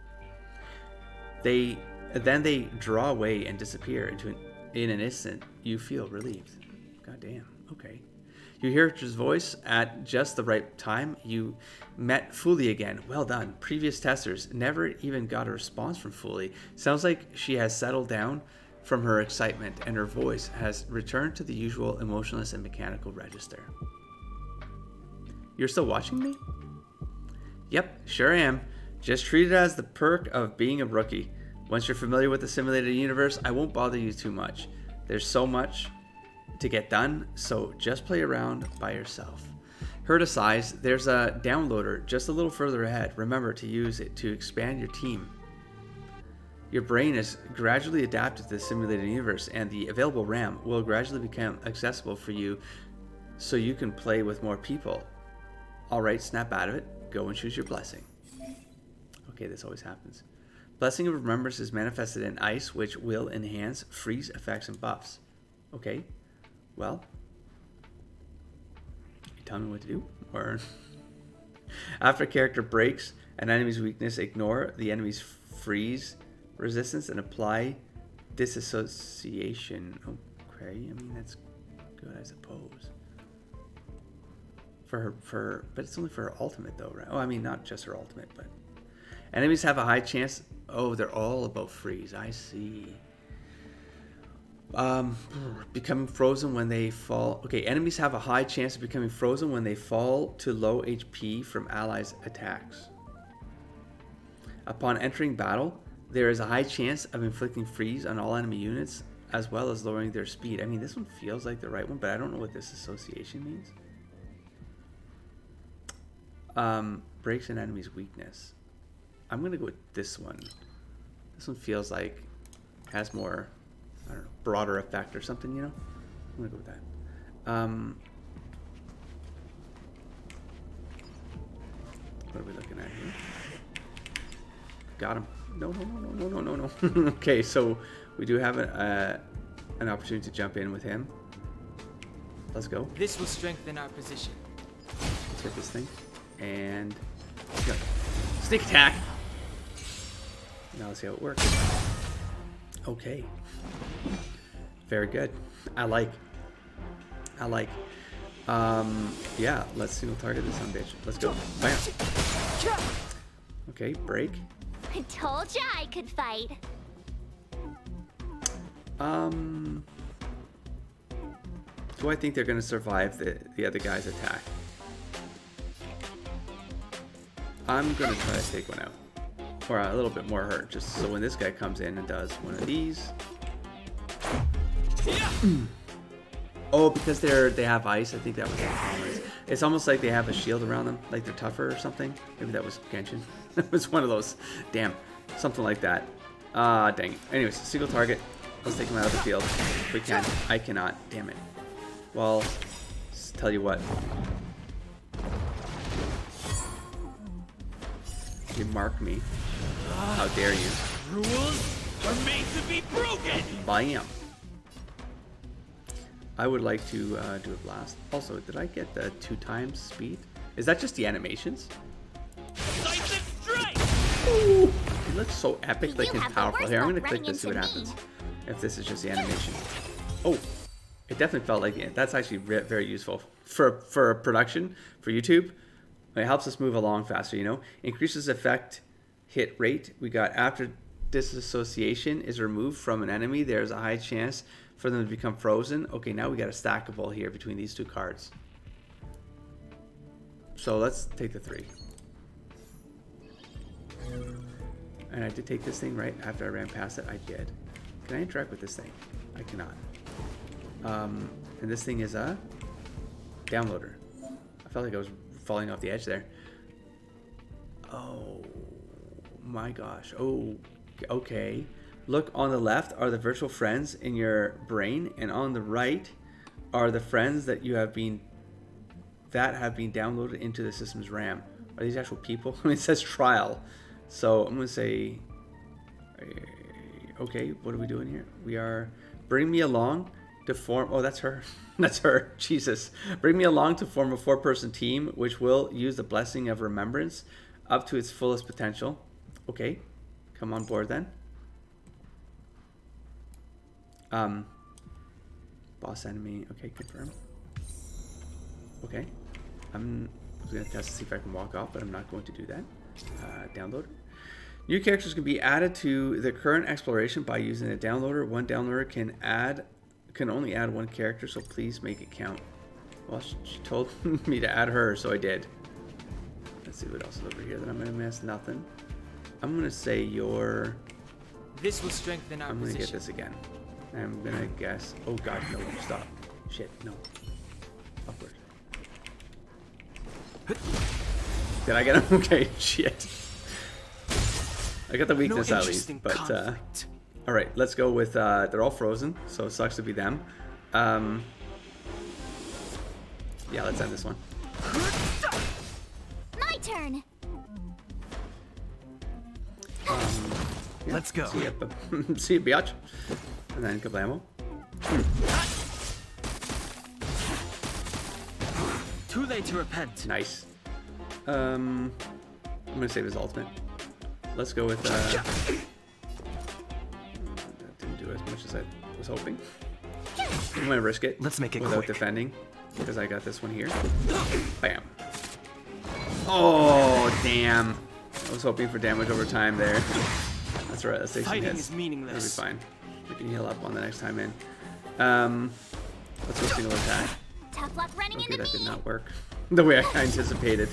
Then they draw away and disappear in an instant. You feel relieved. God damn. Okay. You hear his voice at just the right time. You met Fuli again. Well done. Previous testers never even got a response from Fuli. Sounds like she has settled down from her excitement and her voice has returned to the usual emotionless and mechanical register. You're still watching me? Yep, sure am. Just treat it as the perk of being a rookie. Once you're familiar with the simulated universe, I won't bother you too much. There's so much to get done, so just play around by yourself. Herta sighs. There's a downloader just a little further ahead. Remember to use it to expand your team. Your brain is gradually adapted to the simulated universe, and the available RAM will gradually become accessible for you so you can play with more people. Alright, snap out of it. Go and choose your blessing. Okay, this always happens. Blessing of Remembrance is manifested in ice, which will enhance freeze effects and buffs. Okay, well, you tell me what to do? Or after a character breaks an enemy's weakness, ignore the enemy's freeze resistance and apply disassociation. Okay, I mean that's good, I suppose. But it's only for her ultimate though, right? Oh, I mean not just her ultimate, but enemies have a high chance. Oh, they're all about freeze. I see. Becoming frozen when they fall. Okay, enemies have a high chance of becoming frozen when they fall to low HP from allies' attacks. Upon entering battle, there is a high chance of inflicting freeze on all enemy units, as well as lowering their speed. I mean, this one feels like the right one, but I don't know what this association means. Breaks an enemy's weakness. I'm gonna go with this one. This one feels like has more, I don't know, broader effect or something, you know? I'm gonna go with that. What are we looking at here? Got him. No. Okay, so we do have an opportunity to jump in with him. Let's go. This will strengthen our position. Let's hit this thing. And go. Sneak attack. Now let's see how it works. Okay. Very good. I like. Yeah, let's single target this son bitch. Let's go. Bam. Okay, break. I told ya I could fight. Do I think they're gonna survive the other guy's attack? I'm gonna try to take one out. Or a little bit more hurt, just so when this guy comes in and does one of these. Oh, because they have ice. I think that was the problem. It's almost like they have a shield around them, like they're tougher or something. Maybe that was Genshin. It was one of those. Damn, something like that. Dang it. Anyways, single target. Let's take him out of the field if we can. I cannot. Damn it. Well, tell you what. You mark me. How dare you? Rules are made to be broken. Bam. I would like to do a blast. Also, did I get the 2 times speed? Is that just the animations? Decisive strike. Ooh, it looks so epic, like You and have the powerful. worst Here, I'm luck gonna click running this, see what into happens. me. If this is just the animation. Oh, it definitely felt like it. That's actually very useful for production for YouTube. It helps us move along faster, you know. Increases effect hit rate. We got after disassociation is removed from an enemy, there's a high chance for them to become frozen. Okay, now we got a stackable here between these 2 cards. So let's take the 3. And I did take this thing right after I ran past it. I did. Can I interact with this thing? I cannot. And this thing is a downloader. I felt like I was falling off the edge there. Oh my gosh. Oh, okay. Look, on the left are the virtual friends in your brain, and on the right are the friends that have been downloaded into the system's RAM. Are these actual people? I mean, it says trial. So I'm gonna say, okay, what are we doing here? We are bring me along to form. Oh, that's her. That's her. Jesus, bring me along to form a 4-person team, which will use the blessing of remembrance up to its fullest potential. Okay, come on board then. Boss enemy. Okay, confirm. Okay, I was gonna test to see if I can walk off, but I'm not going to do that. Downloader. New characters can be added to the current exploration by using a downloader. One downloader can only add 1 character, so please make it count. Well, she told me to add her, so I did. Let's see what else is over here that I'm gonna miss. Nothing. I'm gonna say your. This will strengthen our I'm gonna position. get this again. I'm gonna guess. Oh God, no! Stop. Shit, no. Upward. Did I get him? Okay, shit. I got the weakness No at least, interesting but conflict. all right, let's go with. They're all frozen, so it sucks to be them. Yeah, let's end this one. My turn. Yeah, Let's go. See ya, see ya, biatch. And then kablamo. Too late to repent. Nice. I'm gonna save his ultimate. Let's go with. That didn't do as much as I was hoping. I'm gonna risk it. Let's make it without quick. defending, because I got this one here. Bam. Oh damn! I was hoping for damage over time there. That's right. Let's take some Fighting hits. is meaningless. It'll be fine. We can heal up on the next time in. Let's go single attack. Tough luck running Okay, into that did me. not work the way I anticipated.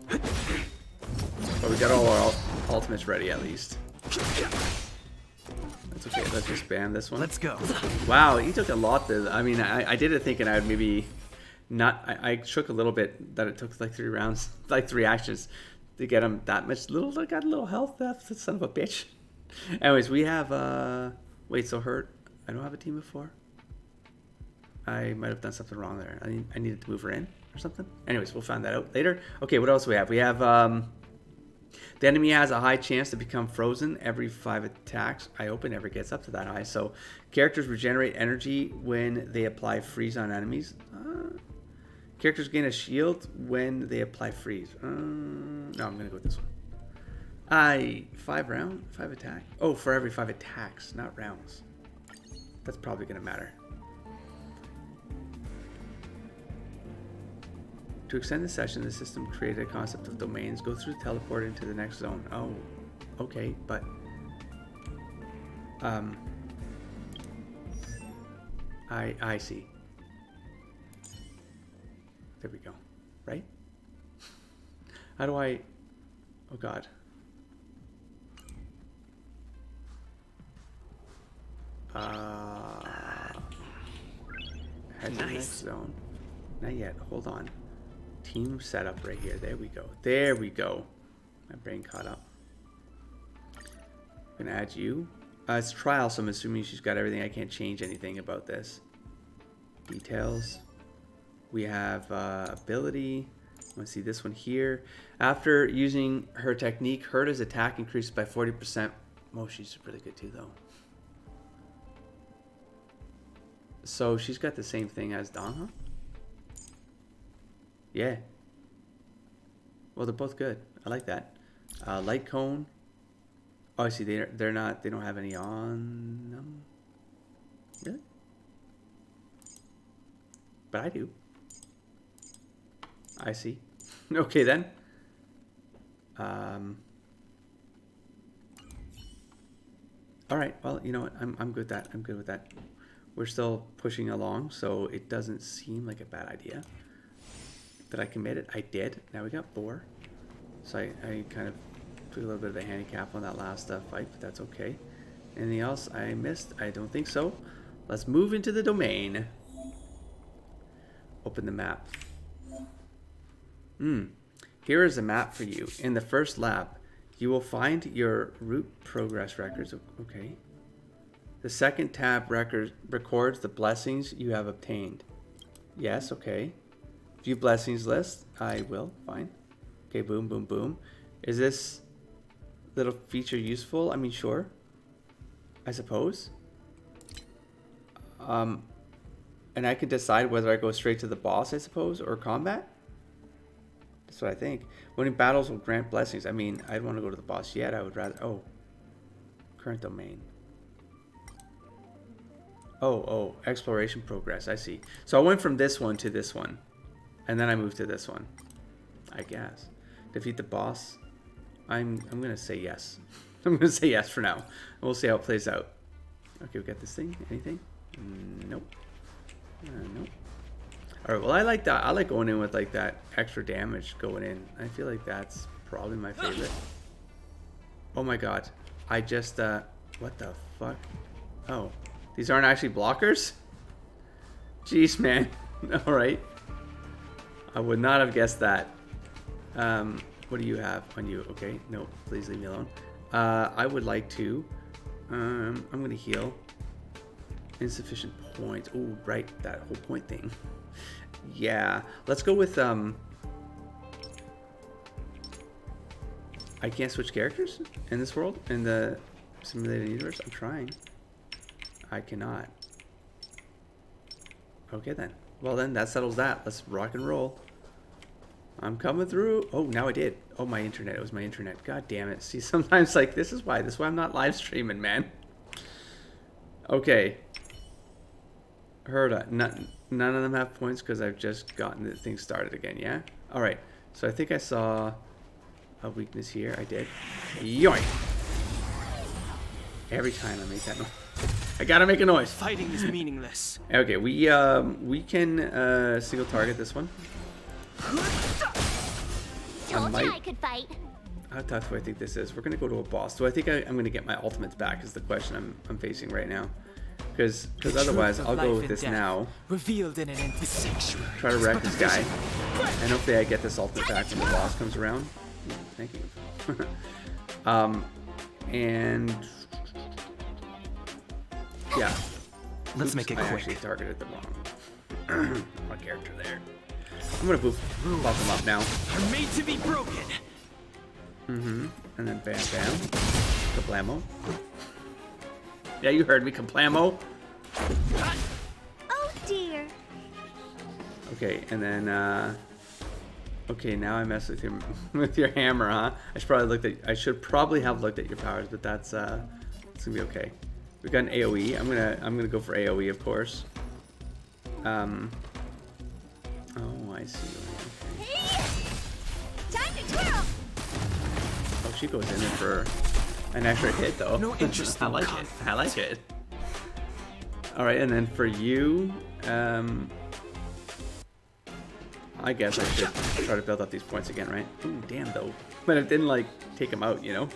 But we got all our ultimates ready at least. That's okay. Let's just spam this one. Let's go. Wow, he took a lot there. I mean, I did it thinking I would maybe not. I shook a little bit that it took like 3 rounds, like 3 actions to get him that much. I got a little health left. Son of a bitch. Anyways, we have. Wait, so Hurt. I don't have a team before. I might have done something wrong there. I needed to move her in or something. Anyways, we'll find that out later. Okay, what else do we have? We have the enemy has a high chance to become frozen every 5 attacks. I hope it never gets up to that high. So characters regenerate energy when they apply freeze on enemies. Characters gain a shield when they apply freeze. No, I'm gonna go with this one. 5 attack. Oh, for every 5 attacks, not rounds. That's probably gonna matter. To extend the session, the system created a concept of domains. Go through teleport into the next zone. Oh, okay, but I see. There we go. Right? How do I? Oh God. Head to the next zone. Not yet. Hold on. Team setup right here. There we go. There we go. My brain caught up. I'm gonna add you. It's trial, so I'm assuming she's got everything. I can't change anything about this. Details. We have ability. I want to see this one here. After using her technique, Herta's attack increases by 40%. Oh, she's really good too, though. So she's got the same thing as Dawn, huh? Yeah. Well, they're both good. I like that. Light cone. Oh, I see. They're not. They don't have any on them. Really? But I do. I see. Okay then. All right. Well, you know what? I'm good with that. I'm good with that. We're still pushing along, so it doesn't seem like a bad idea. Did I commit it? I did. Now we got 4. So I kind of took a little bit of a handicap on that last fight, but that's okay. Anything else I missed? I don't think so. Let's move into the domain. Open the map. Here is a map for you. In the first lab, you will find your route progress records. Okay. The second tab records the blessings you have obtained. Yes, okay. View blessings list. I will. Fine. Okay, boom, boom, boom. Is this little feature useful? I mean, sure. I suppose. And I can decide whether I go straight to the boss, I suppose, or combat. That's what I think. Winning battles will grant blessings. I mean, I don't want to go to the boss yet. I would rather... Oh. Current domain. Oh, exploration progress. I see. So I went from this one to this one. And then I moved to this one. I guess. Defeat the boss. I'm going to say yes. I'm going to say yes for now. We'll see how it plays out. Okay, we got this thing. Anything? Nope. Nope. Alright, well I like that. I like going in with like that extra damage going in. I feel like that's probably my favorite. Oh my god. I just, what the fuck? Oh. These aren't actually blockers? Jeez, man. Alright. I would not have guessed that. What do you have on you? Okay, no, please leave me alone. I would like to, I'm gonna heal. Insufficient points. Oh, right, that whole point thing. Yeah, let's go with, I can't switch characters in this world, in the simulated universe. I'm trying. I cannot. Okay then. Well then, that settles that. Let's rock and roll. I'm coming through. Oh, now I did. Oh, my internet. It was my internet. God damn it. See, sometimes like this is why I'm not live streaming, man. Okay. Herta. None of them have points because I've just gotten the thing started again, yeah? Alright. So I think I saw a weakness here. I did. Yoink! Every time I make that noise. I gotta make a noise. Fighting is meaningless. Okay, we can single target this one. Told you I could fight. How tough do I think this is? We're gonna go to a boss. Do I think I'm gonna get my ultimates back? Is the question I'm facing right now. Because otherwise I'll go with this now. Revealed in an empty sanctuary. Try to wreck this guy, and hopefully I get this ultimate back when the boss comes around. Thank you. And yeah. Let's make it I quick. actually targeted the wrong character there. I'm gonna buff him up now. Are made to be broken. And then bam bam. Kablamo. Yeah, you heard me, kablamo. Oh dear. Okay, and then okay, now I mess with your hammer, huh? I should probably have looked at your powers, but that's it's gonna be okay. We got an AoE. I'm gonna go for AoE, of course. Oh, I see. Okay. Time to twirl. Oh, she goes in there for an extra hit, though. No interest I in like it. conflict. I like it. All right, and then for you, I guess I should try to build up these points again, right? Ooh, damn though. But it didn't like take him out, you know.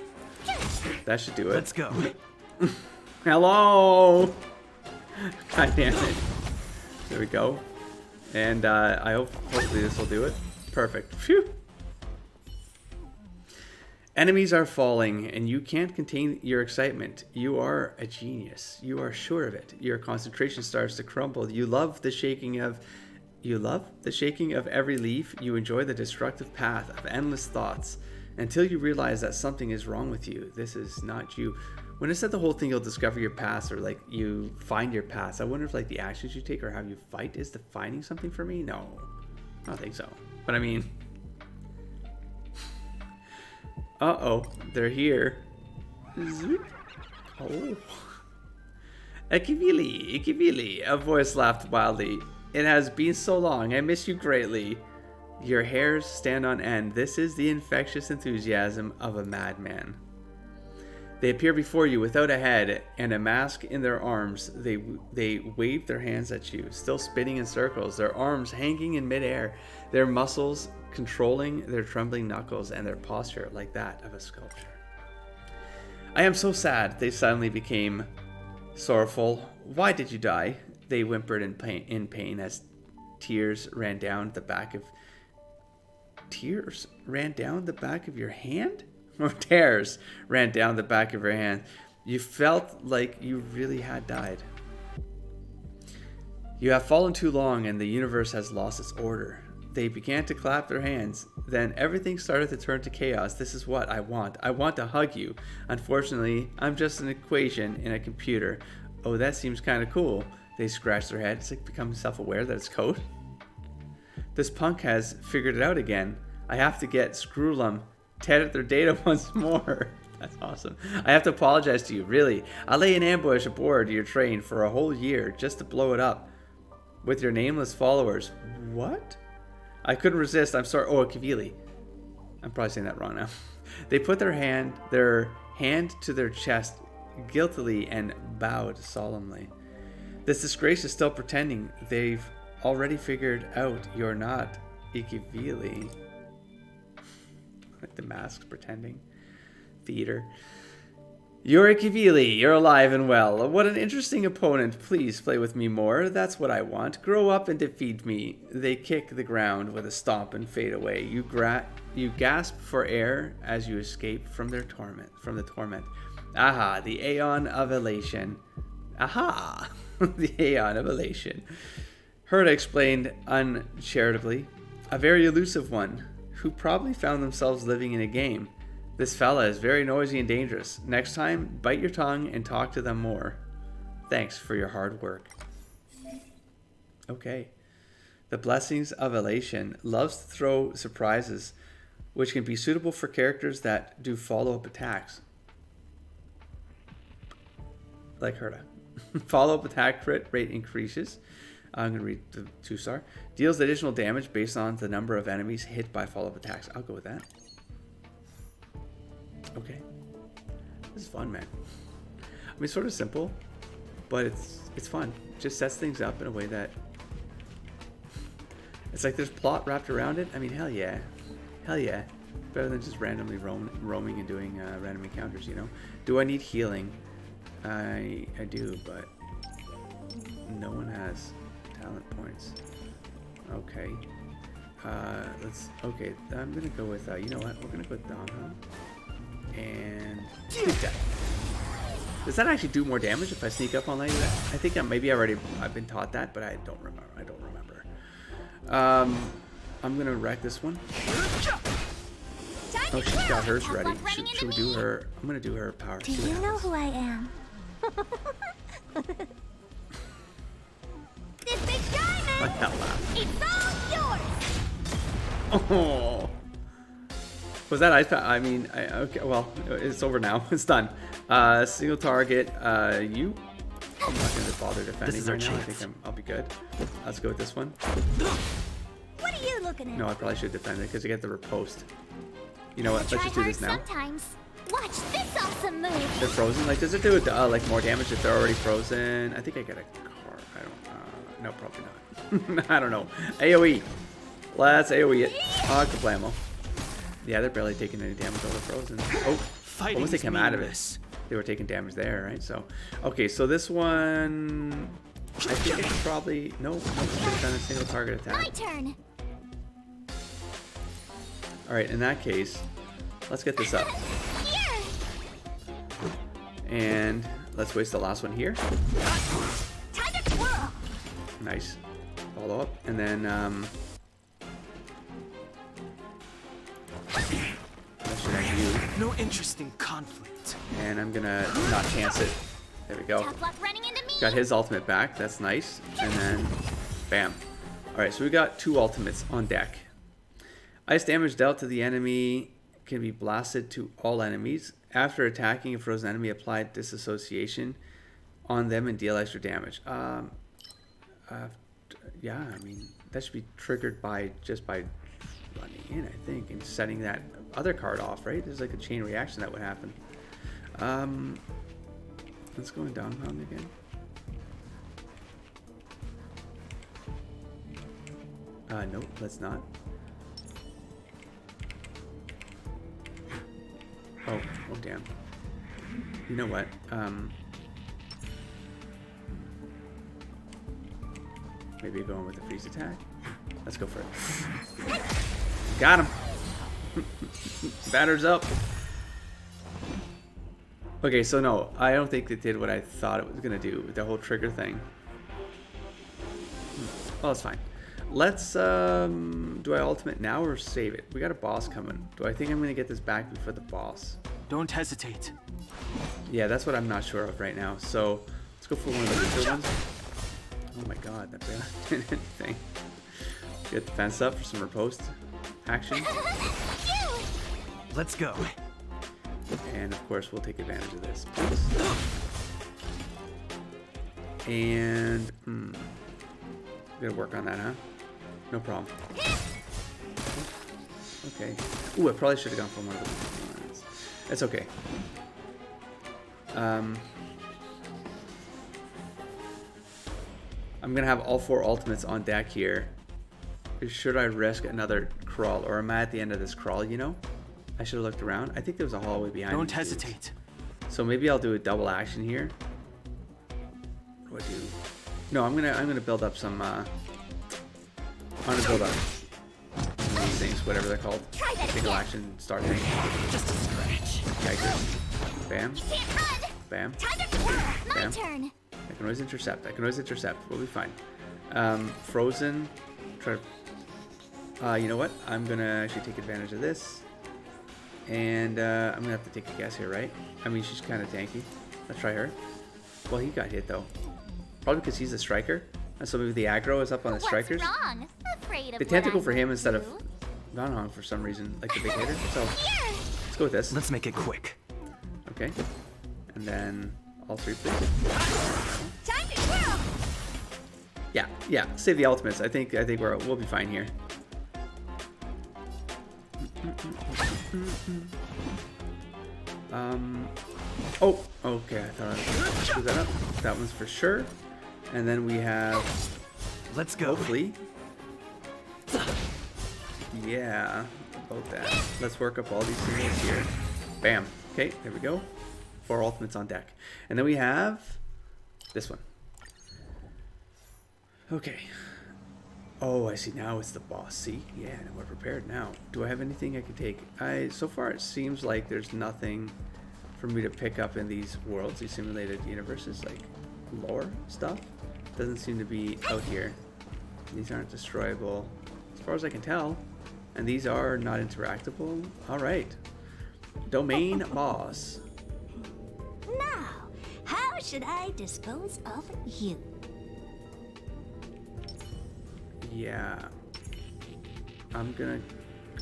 That should do it. Let's go. Hello. God damn it. There we go. And hopefully this will do it. Perfect. Phew. Enemies are falling, and you can't contain your excitement. You are a genius. You are sure of it. Your concentration starts to crumble. You love the shaking of every leaf. You enjoy the destructive path of endless thoughts until you realize that something is wrong with you. This is not you. When it said the whole thing, you'll discover your past, or like you find your past, I wonder if like the actions you take or how you fight is defining something for me. No, I don't think so. But I mean, they're here. Oh, Ikivili, a voice laughed wildly. It has been so long. I miss you greatly. Your hairs stand on end. This is the infectious enthusiasm of a madman. They appear before you without a head and a mask in their arms. They wave their hands at you, still spinning in circles, their arms hanging in midair, their muscles controlling their trembling knuckles, and their posture like that of a sculpture. I am so sad. They suddenly became sorrowful. Why did you die? They whimpered in pain as tears ran down the back of your hand? Or tears ran down the back of your hand. You felt like you really had died. You have fallen too long and the universe has lost its order. They began to clap their hands. Then everything started to turn to chaos. This is what I want. I want to hug you. Unfortunately, I'm just an equation in a computer. Oh, that seems kind of cool. They scratched their head. It's like becoming self-aware that it's code. This punk has figured it out again. I have to get Screwlum to edit their data once more. That's awesome. I have to apologize to you, really. I lay an ambush aboard your train for a whole year just to blow it up with your nameless followers. What? I couldn't resist. I'm sorry. Oh, Kavili. I'm probably saying that wrong now. They put their hand to their chest guiltily and bowed solemnly. This disgrace is still pretending. They've already figured out you're not Ikivili. Like the masks pretending. Theater. You're Ikivili. You're alive and well. What an interesting opponent. Please play with me more. That's what I want. Grow up and defeat me. They kick the ground with a stomp and fade away. You gasp for air as you escape from the torment. Aha, the Aeon of Elation. Aha, the Aeon of Elation. Herta explained uncharitably. A very elusive one, who probably found themselves living in a game. This fella is very noisy and dangerous. Next time, bite your tongue and talk to them more. Thanks for your hard work. Okay. The Blessings of Elation loves to throw surprises, which can be suitable for characters that do follow-up attacks. Like Herta. Follow-up attack crit rate increases. I'm going to read the 2-star. Deals additional damage based on the number of enemies hit by follow-up attacks. I'll go with that. Okay. This is fun, man. I mean, it's sort of simple, but it's fun. It just sets things up in a way that... It's like there's plot wrapped around it. I mean, hell yeah. Hell yeah. Better than just randomly roaming and doing random encounters, you know? Do I need healing? I do, but no one has talent points. Okay. Okay, I'm gonna go with, you know what? We're gonna go with Donna. And sneak that. Does that actually do more damage if I sneak up on like that? I think I've been taught that, but I don't remember. I'm gonna wreck this one. Oh, she's got hers ready. Should we do her? I'm gonna do her power. Do you know who I am? This big diamond! Like that laugh. It's all yours! Oh. Was that ice pack? I mean, okay, well, it's over now. It's done. Single target, you. I'm not going to bother defending right now. I think I'll be good. Let's go with this one. What are you looking at? No, I probably should defend it because I get the riposte. You know what? Let's just do this now. Sometimes. Watch this awesome move. They're frozen. Like, does it do like more damage if they're already frozen? I think I get a card. I don't. No, probably not. I don't know. AOE. Let's AOE it. Kablamo. Yeah, they're barely taking any damage while they're frozen. Oh, once they come out of it, they were taking damage there, right? So, okay, so this one, I think I could probably, nope, I should have done a single target attack. My turn. All right, in that case, let's get this up. Here. And let's waste the last one here. Time to twirl. Nice. Follow up, and then, No interest in conflict. and I'm gonna not chance it. There we go. Tough luck running into me. Got his ultimate back. That's nice. And then, bam. All right, so we got 2 ultimates on deck. Ice damage dealt to the enemy can be blasted to all enemies. After attacking a frozen enemy, apply disassociation on them and deal extra damage. Yeah, I mean, that should be triggered by running in, I think, and setting that other card off, right? There's like a chain reaction that would happen. Let's go in downtown again. Nope, let's not. Oh damn. You know what? Maybe going with the freeze attack. Let's go for it. Got him. Batter's up. Okay, so no, I don't think it did what I thought it was gonna do with the whole trigger thing. Well, it's fine. Let's do I ultimate now or save it? We got a boss coming. Do I think I'm gonna get this back before the boss? Don't hesitate. Yeah, that's what I'm not sure of right now. So let's go for one of the weaker ones. Oh my god, that barely did anything. Get the fence up for some riposte action. Let's go. And of course, we'll take advantage of this. And gonna work on that, huh? No problem. Okay. Ooh, I probably should have gone for one of the ones. That's okay. I'm gonna have all 4 ultimates on deck here. Should I risk another crawl, or am I at the end of this crawl? You know, I should have looked around. I think there was a hallway behind. Don't hesitate. So maybe I'll do a double action here. What do I do? No, I'm gonna build up some. I'm gonna build up these things, whatever they're called. Single action start thing. Just a scratch. Yikers. Bam. Bam. My Bam. turn. I can always intercept. I can always intercept. We'll be fine. Frozen. Try to, you know what? I'm gonna actually take advantage of this. And I'm gonna have to take a guess here, right? I mean, she's kind of tanky. Let's try her. Well, he got hit though. Probably because he's a striker. And so maybe the aggro is up on the strikers. What's wrong? Afraid of The what tentacle I for him will instead of do? Vanhong for some reason, like the big hitter. So Here. let's go with this. Let's make it quick. Okay. And then all 3, please. Time to twirl. Yeah. Save the ultimates. I think we'll be fine here. Oh, okay. I thought I would screw that up. That one's for sure. And then we have, Let's go. hopefully, yeah, about that. Let's work up all these things here. Bam. Okay, there we go. 4 ultimates on deck. And then we have this one. Okay. Oh, I see. Now it's the boss. See? Yeah, we're prepared now. Do I have anything I can take? So far it seems like there's nothing for me to pick up in these worlds, these simulated universes, like lore stuff. Doesn't seem to be out here. These aren't destroyable, as far as I can tell. And these are not interactable. All right. Domain boss. Now, how should I dispose of you? Yeah. I'm gonna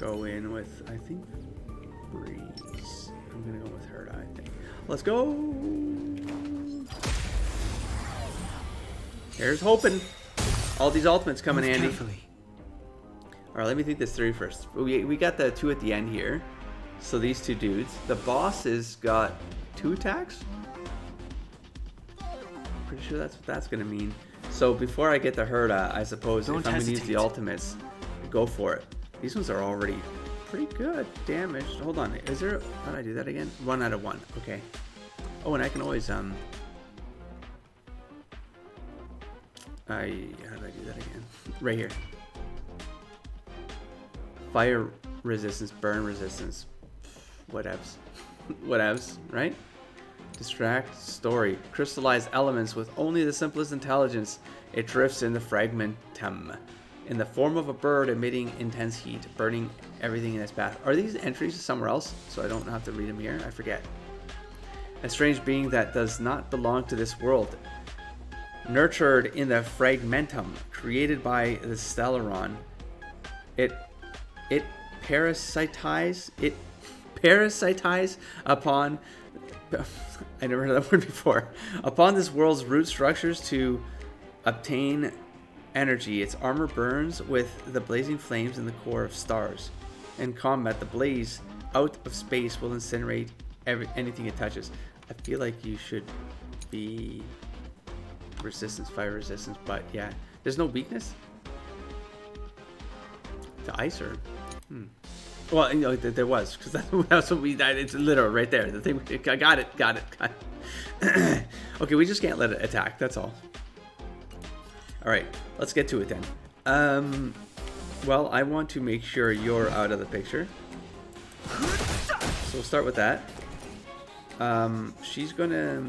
go in with, I think, Breeze. I'm gonna go with Herta, I think. Let's go! Here's hoping. All these ultimates coming Move handy. carefully. Alright, let me think this through first. We got the 2 at the end here. So these 2 dudes. The boss has got 2 attacks? Pretty sure that's what that's gonna mean. So before I get the Herta, I suppose if I'm gonna use the ultimates, go for it. These ones are already pretty good damaged. Hold on, is there? How did I do that again? 1 out of 1. Okay. Oh, and I can always how did I do that again? Right here. Fire resistance, burn resistance. Whatevs. Whatevs, right? Distract, story. Crystallize elements with only the simplest intelligence. It drifts in the fragmentum. In the form of a bird emitting intense heat, burning everything in its path. Are these entries somewhere else? So I don't have to read them here? I forget. A strange being that does not belong to this world. Nurtured in the fragmentum, created by the Stellaron. It parasitize upon I never heard that word before. Upon this world's root structures to obtain energy, its armor burns with the blazing flames in the core of stars. In combat, the blaze out of space will incinerate anything it touches. I feel like you should be resistance, fire resistance, but yeah. There's no weakness to ice or... Well, you know, there was, because that's what we... It's literal right there. The thing... I got it. Okay, we just can't let it attack. That's all. All right, let's get to it then. Well, I want to make sure you're out of the picture. So we'll start with that. She's gonna...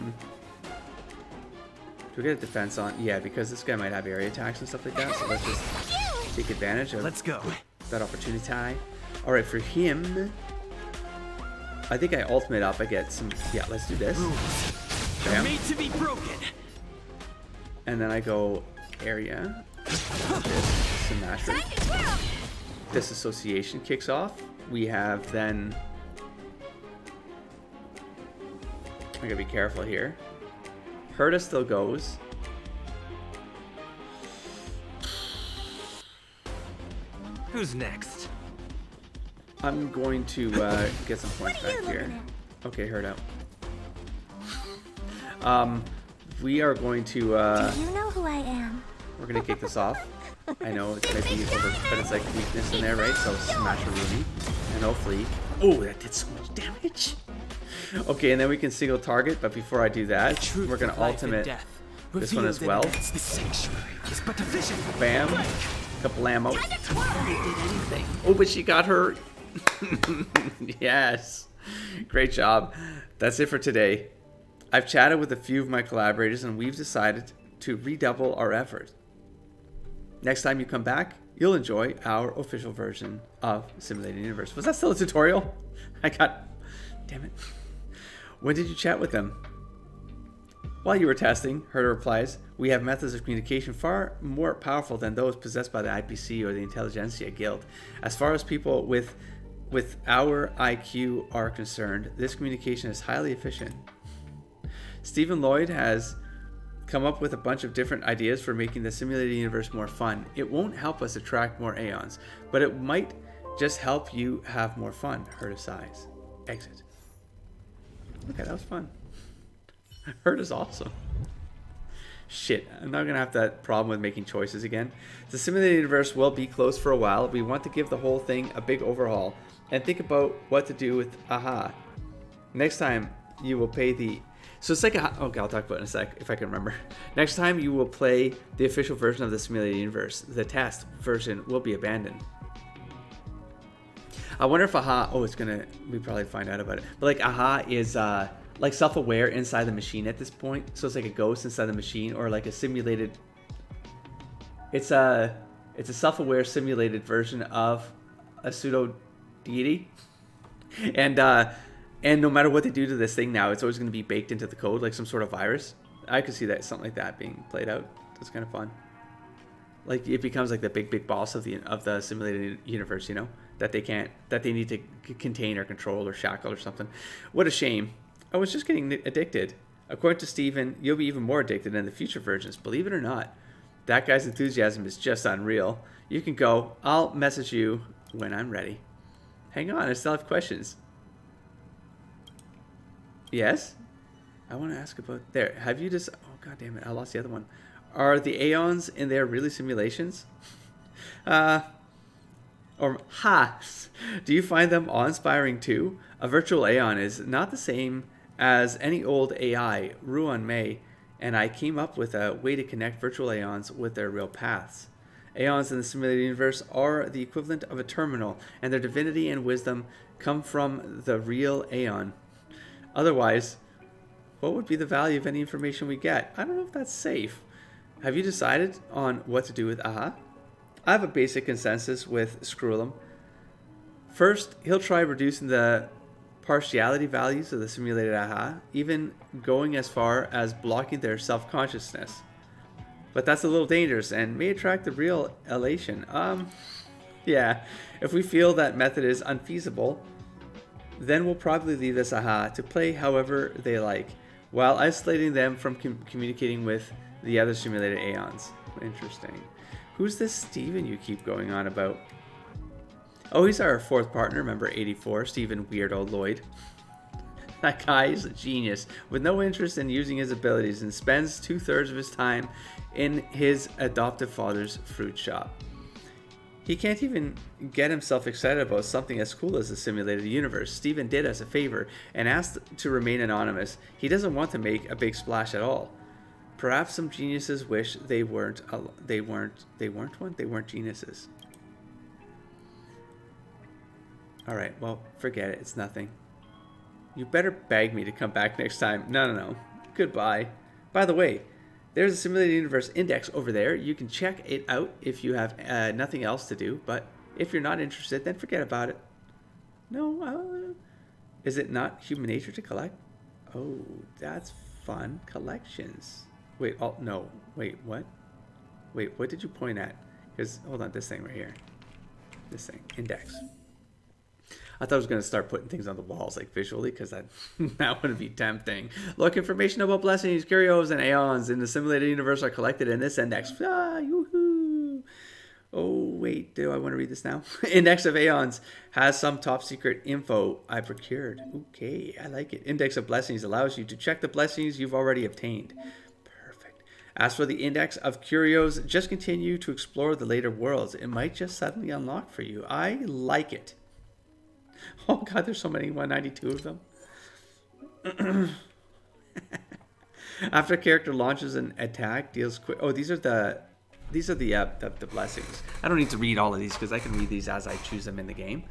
Do we get a defense on? Yeah, because this guy might have area attacks and stuff like that. So let's just take advantage of that opportunity. All right, for him, I think I ultimate up. I get some... Yeah, let's do this. Bam. Made to be broken. And then I go area. Smash. Disassociation kicks off. We have then... I gotta be careful here. Herta still goes. Who's next? I'm going to get some points back here. Okay, Herta. We are going to... Do you know who I am? We're gonna kick this off. I know it's gonna be over, but it's like weakness in there, right? So smash a Rooney, and hopefully... Oh, that did so much damage! Okay, and then we can single target, but before I do that, we're gonna ultimate this one as well. Bam! Kablamo. Oh, but she got hurt! Yes! Great job. That's it for today. I've chatted with a few of my collaborators, and we've decided to redouble our effort. Next time you come back, you'll enjoy our official version of Simulated Universe. Was that still a tutorial? Damn it. When did you chat with them? While you were testing, Herta replies, we have methods of communication far more powerful than those possessed by the IPC or the Intelligentsia Guild. As far as people with our IQ are concerned, this communication is highly efficient. Stephen Lloyd has come up with a bunch of different ideas for making the simulated universe more fun. It won't help us attract more Aeons, but it might just help you have more fun. Herta sighs. Exit. Okay, that was fun. Herta's awesome. Shit, I'm not gonna have that problem with making choices again. The simulated universe will be closed for a while. We want to give the whole thing a big overhaul and think about what to do with AHA. Next time you will pay the... So it's like a... Okay, I'll talk about it in a sec if I can remember. Next time you will play the official version of the simulated universe. The test version will be abandoned. I wonder if AHA... Oh, it's gonna... We probably find out about it. But like AHA is like self-aware inside the machine at this point. So it's like a ghost inside the machine, or like a simulated... It's a self-aware simulated version of a pseudo deity. And no matter what they do to this thing now, it's always going to be baked into the code, like some sort of virus. I could see that, something like that being played out. It's kind of fun. Like it becomes like the big boss of the simulated universe, you know, that they need to contain or control or shackle or something. What a shame. I was just getting addicted. According to Steven, you'll be even more addicted in the future versions. Believe it or not, that guy's enthusiasm is just unreal. You can go. I'll message you when I'm ready. Hang on, I still have questions. Yes? I want to ask about... There, have you just... Oh, god damn it, I lost the other one. Are the Aeons in there really simulations? Do you find them awe-inspiring too? A virtual Aeon is not the same as any old AI, Ruan May, and I came up with a way to connect virtual Aeons with their real paths. Aeons in the simulated universe are the equivalent of a terminal, and their divinity and wisdom come from the real Aeon. Otherwise, what would be the value of any information we get? I don't know if that's safe. Have you decided on what to do with AHA? I have a basic consensus with Screwlum. First, he'll try reducing the partiality values of the simulated AHA, even going as far as blocking their self-consciousness. But that's a little dangerous and may attract the real elation. Yeah, if we feel that method is unfeasible, then we'll probably leave this AHA to play however they like, while isolating them from communicating with the other simulated Aeons. Interesting. Who's this Steven you keep going on about? Oh, he's our fourth partner, member 84, Steven Weirdo Lloyd. That guy is a genius with no interest in using his abilities and spends 2/3 of his time in his adoptive father's fruit shop. He can't even get himself excited about something as cool as the simulated universe. Steven did us a favor and asked to remain anonymous. He doesn't want to make a big splash at all. Perhaps some geniuses wish they weren't geniuses. All right, well, forget it. It's nothing. You better beg me to come back next time. No. Goodbye. By the way, there's a Simulated Universe index over there. You can check it out if you have nothing else to do. But if you're not interested, then forget about it. No, is it not human nature to collect? Oh, that's fun. Collections. Wait, oh, no. Wait, what? Wait, what did you point at? Because, hold on, this thing right here. This thing, index. I thought I was going to start putting things on the walls, like visually, because that would be tempting. Look, information about blessings, curios, and aeons in the simulated universe are collected in this index. Ah, yoo-hoo. Oh, wait, do I want to read this now? Index of aeons has some top secret info I procured. Okay, I like it. Index of blessings allows you to check the blessings you've already obtained. Perfect. As for the index of curios, just continue to explore the later worlds. It might just suddenly unlock for you. I like it. Oh god, there's so many, 192 of them. After a character launches an attack, deals quick. Oh, these are the blessings. I don't need to read all of these because I can read these as I choose them in the game.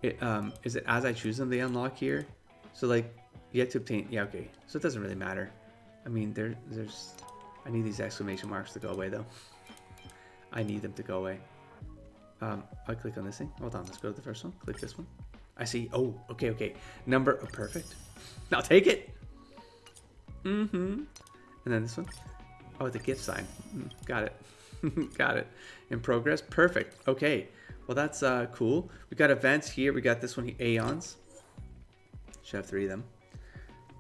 Is it as I choose them they unlock here? So like you have to obtain. Yeah, okay. So it doesn't really matter. I mean, there's. I need these exclamation marks to go away though. I need them to go away. I'll click on this thing. Hold on, let's go to the first one. Click this one. I see. Oh, okay. Number. Oh, perfect. I'll take it. And then this one. Oh, the gift sign. Got it. Got it. In progress. Perfect. Okay. Well, that's cool. We got events here. We got this one here. Aeons. Should have 3 of them.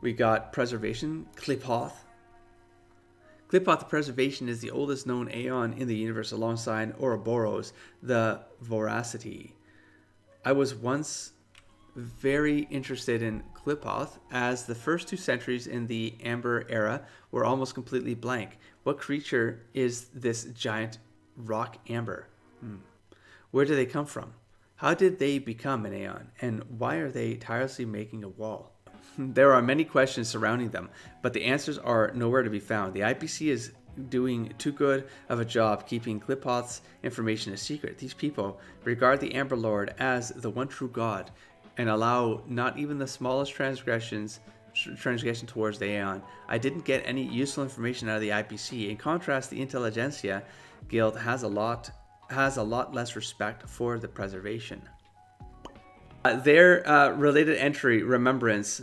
We got preservation. Qlipoth. Qlipoth the Preservation is the oldest known aeon in the universe alongside Ouroboros, the Voracity. I was once very interested in Qlipoth as the first 2 centuries in the Amber Era were almost completely blank. What creature is this giant rock amber? Where do they come from? How did they become an aeon? And why are they tirelessly making a wall? There are many questions surrounding them, but the answers are nowhere to be found. The IPC is doing too good of a job keeping Qlipoth's information a secret. These people regard the Amber Lord as the one true God and allow not even the smallest transgression towards the Aeon. I didn't get any useful information out of the IPC. In contrast, the Intelligentsia Guild has a lot less respect for the preservation. Their related entry, Remembrance.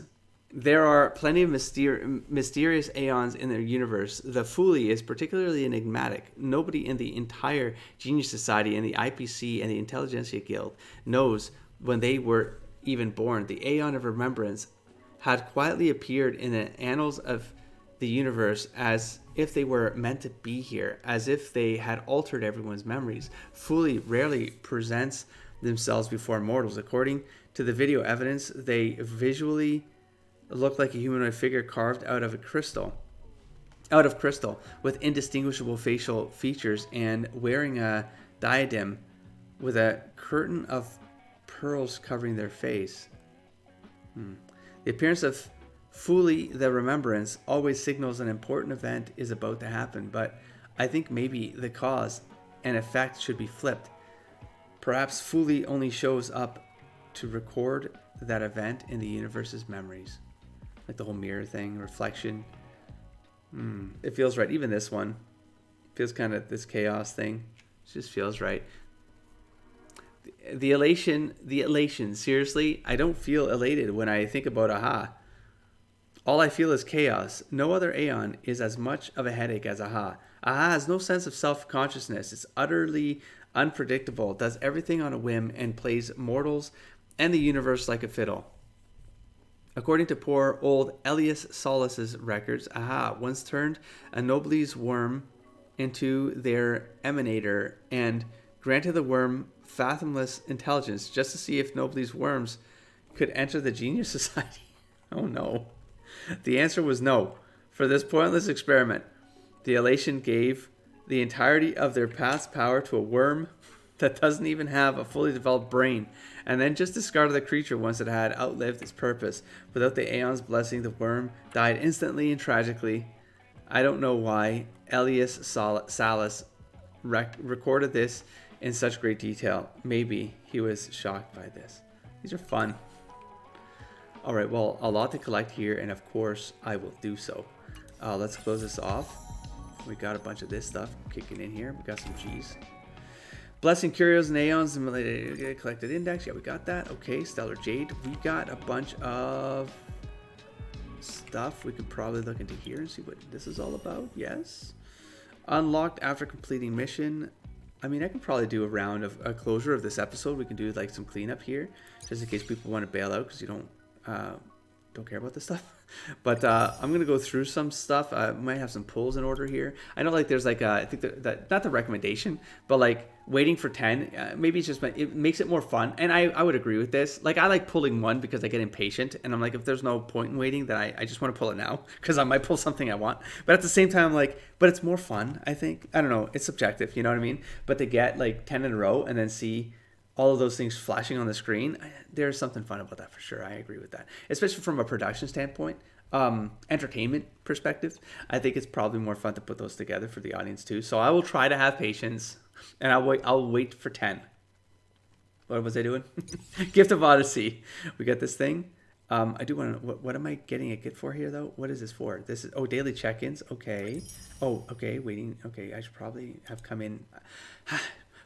There are plenty of mysterious aeons in their universe. The Fuli is particularly enigmatic. Nobody in the entire Genius Society and the IPC and the Intelligentsia Guild knows when they were even born. The Aeon of Remembrance had quietly appeared in the annals of the universe as if they were meant to be here, as if they had altered everyone's memories. Fuli rarely presents themselves before mortals. According to the video evidence, they visually look like a humanoid figure carved out of crystal, with indistinguishable facial features and wearing a diadem with a curtain of pearls covering their face. The appearance of Fuli the Remembrance always signals an important event is about to happen, but I think maybe the cause and effect should be flipped. Perhaps Fuli only shows up to record that event in the universe's memories. Like the whole mirror thing, reflection. It feels right. Even this one feels kind of this chaos thing. It just feels right. The elation. Seriously, I don't feel elated when I think about Aha. All I feel is chaos. No other Aeon is as much of a headache as Aha. Aha has no sense of self-consciousness. It's utterly unpredictable, does everything on a whim, and plays mortals and the universe like a fiddle. According to poor old Elias Solis's records, Aha once turned a Nobles worm into their emanator and granted the worm fathomless intelligence just to see if Nobles worms could enter the Genius Society. Oh no. The answer was no. For this pointless experiment, the elation gave the entirety of their past power to a worm that doesn't even have a fully developed brain, and then just discarded the creature once it had outlived its purpose. Without the Aeon's blessing, the worm died instantly and tragically. I don't know why Elias Salas recorded this in such great detail. Maybe he was shocked by this. These are fun. Alright, well, a lot to collect here, and of course, I will do so. Let's close this off. We got a bunch of this stuff kicking in here. We got some G's. Blessing Curios and Aeons, collected index. Yeah, we got that. Okay, Stellar Jade. We got a bunch of stuff. We could probably look into here and see what this is all about. Yes. Unlocked after completing mission. I mean, I can probably do a round of a closure of this episode. We can do like some cleanup here, just in case people want to bail out because you don't care about this stuff. But I'm gonna go through some stuff. I might have some pulls in order here. I know like there's like I think that not the recommendation, but like waiting for 10. Maybe it's just it makes it more fun. And I would agree with this. Like I like pulling one because I get impatient, and I'm like, if there's no point in waiting, then I just want to pull it now because I might pull something I want. But at the same time, I'm like, but it's more fun. I think, I don't know. It's subjective, you know what I mean? But to get like 10 in a row and then see all of those things flashing on the screen, there's something fun about that for sure. I agree with that, especially from a production standpoint, entertainment perspective. I think it's probably more fun to put those together for the audience too. So I will try to have patience, and I'll wait for 10. What was I doing? Gift of Odyssey. We got this thing. I do want to. What am I getting a gift for here though? What is this for? This is daily check-ins. Okay. Oh, okay. Waiting. Okay, I should probably have come in.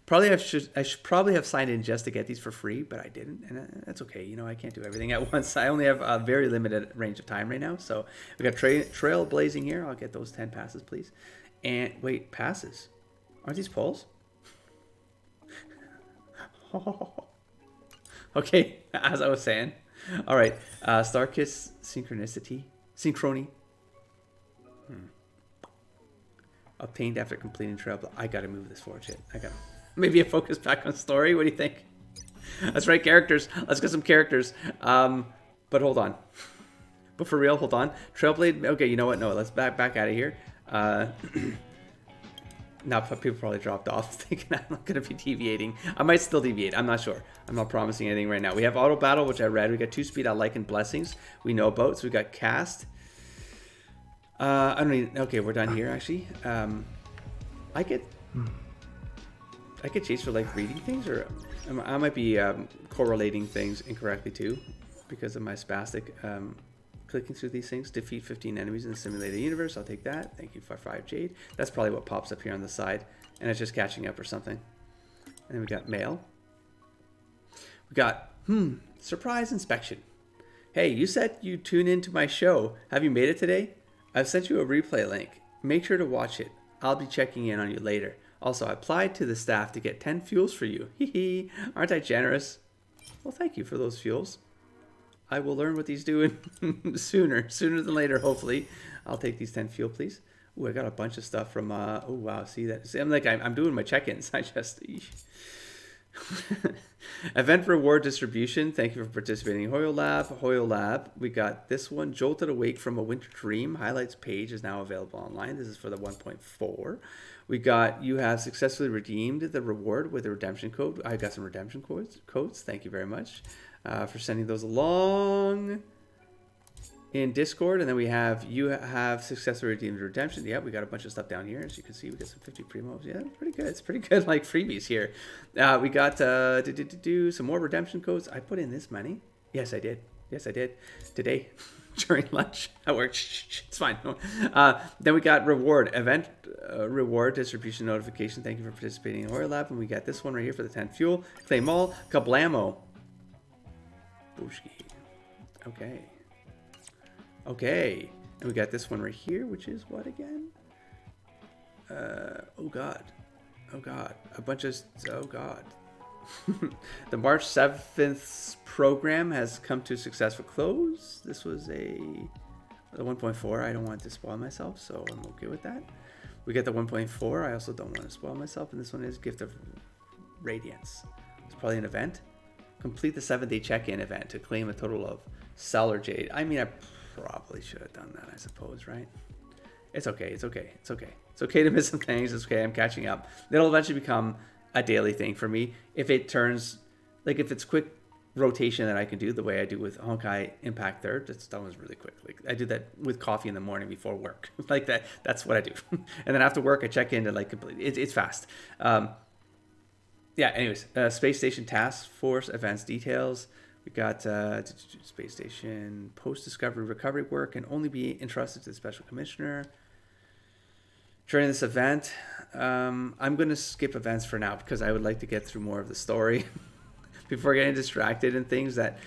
I should probably have signed in just to get these for free, but I didn't, and that's okay. You know, I can't do everything at once. I only have a very limited range of time right now. So we got Trailblazing here. I'll get those 10 passes, please. And wait, passes? Aren't these polls? Okay, as I was saying. All right, Starkiss Synchrony. Obtained after completing Trail. I gotta move this forward, shit. Maybe a focus back on story. What do you think? That's right, characters. Let's get some characters. But hold on. But for real, hold on. Trailblade. Okay, you know what? No, let's back out of here. Now people probably dropped off thinking I'm not going to be deviating. I might still deviate. I'm not sure. I'm not promising anything right now. We have Auto Battle, which I read. We got 2-speed I like and Blessings. We know about. So we got Cast. I don't need. Okay, we're done here actually. I get chased for like reading things, or I might be correlating things incorrectly too because of my spastic clicking through these things. Defeat 15 enemies in the simulated universe. I'll take that. Thank you for 5 Jade. That's probably what pops up here on the side, and it's just catching up or something. And then we got mail. We got surprise inspection. Hey, you said you tune into my show. Have you made it today? I've sent you a replay link. Make sure to watch it. I'll be checking in on you later. Also, I applied to the staff to get 10 fuels for you. Hee. Aren't I generous? Well, thank you for those fuels. I will learn what these do sooner than later, hopefully. I'll take these 10 fuel, please. Ooh, I got a bunch of stuff from, oh, wow, see that? See, I'm doing my check-ins. I just, Event reward distribution. Thank you for participating in Hoyo Lab. We got this one, Jolted Awake from a Winter Dream. Highlights page is now available online. This is for the 1.4. We got, you have successfully redeemed the reward with a redemption code. I got some redemption codes. Thank you very much for sending those along in Discord. And then we have, you have successfully redeemed redemption. Yeah, we got a bunch of stuff down here. As you can see, we got some 50 primos. Yeah, pretty good. It's pretty good, like freebies here. We got some more redemption codes. I put in this many. Yes, I did. Today. During lunch at work. It's fine. Then we got event reward distribution notification. Thank you for participating in Horror Lab. And we got this one right here for the 10 fuel. Claim all. Kablamo. Booshki. Okay. And we got this one right here, which is what again? Oh god. A bunch of, oh god. The March 7th program has come to a successful close. This was the 1.4. I don't want to spoil myself, so I'm okay with that. We get the 1.4. I also don't want to spoil myself. And this one is Gift of Radiance. It's probably an event. Complete the 7-day check-in event to claim a total of Stellar Jade. I mean, I probably should have done that, I suppose, right? It's okay. It's okay. It's okay. It's okay to miss some things. It's okay. I'm catching up. It'll eventually become a daily thing for me. If it turns, like if it's quick rotation that I can do the way I do with Honkai Impact Third, that was really quick. Like I do that with coffee in the morning before work. Like that. That's what I do. And then after work, I check in to like complete. It's fast. Yeah. Anyways, Space Station Task Force events details. We got Space Station post-discovery recovery work can only be entrusted to the Special Commissioner. During this event, I'm going to skip events for now because I would like to get through more of the story before getting distracted and things that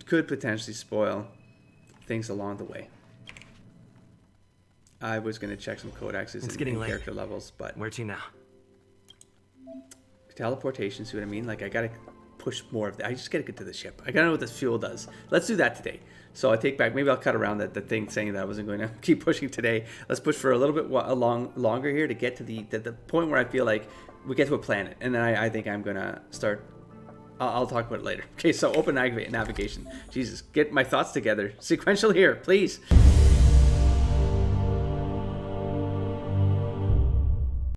could potentially spoil things along the way. I was going to check some codexes and character levels, but... Where to now? Teleportation, see what I mean? Like, I got to push more of that. I just got to get to the ship. I got to know what this fuel does. Let's do that today. So I take back, maybe I'll cut around the thing saying that I wasn't going to keep pushing today. Let's push for a little bit longer here to get to the point where I feel like we get to a planet. And then I think I'm going to start... I'll talk about it later. Okay, so open navigation. Jesus, get my thoughts together. Sequential here, please.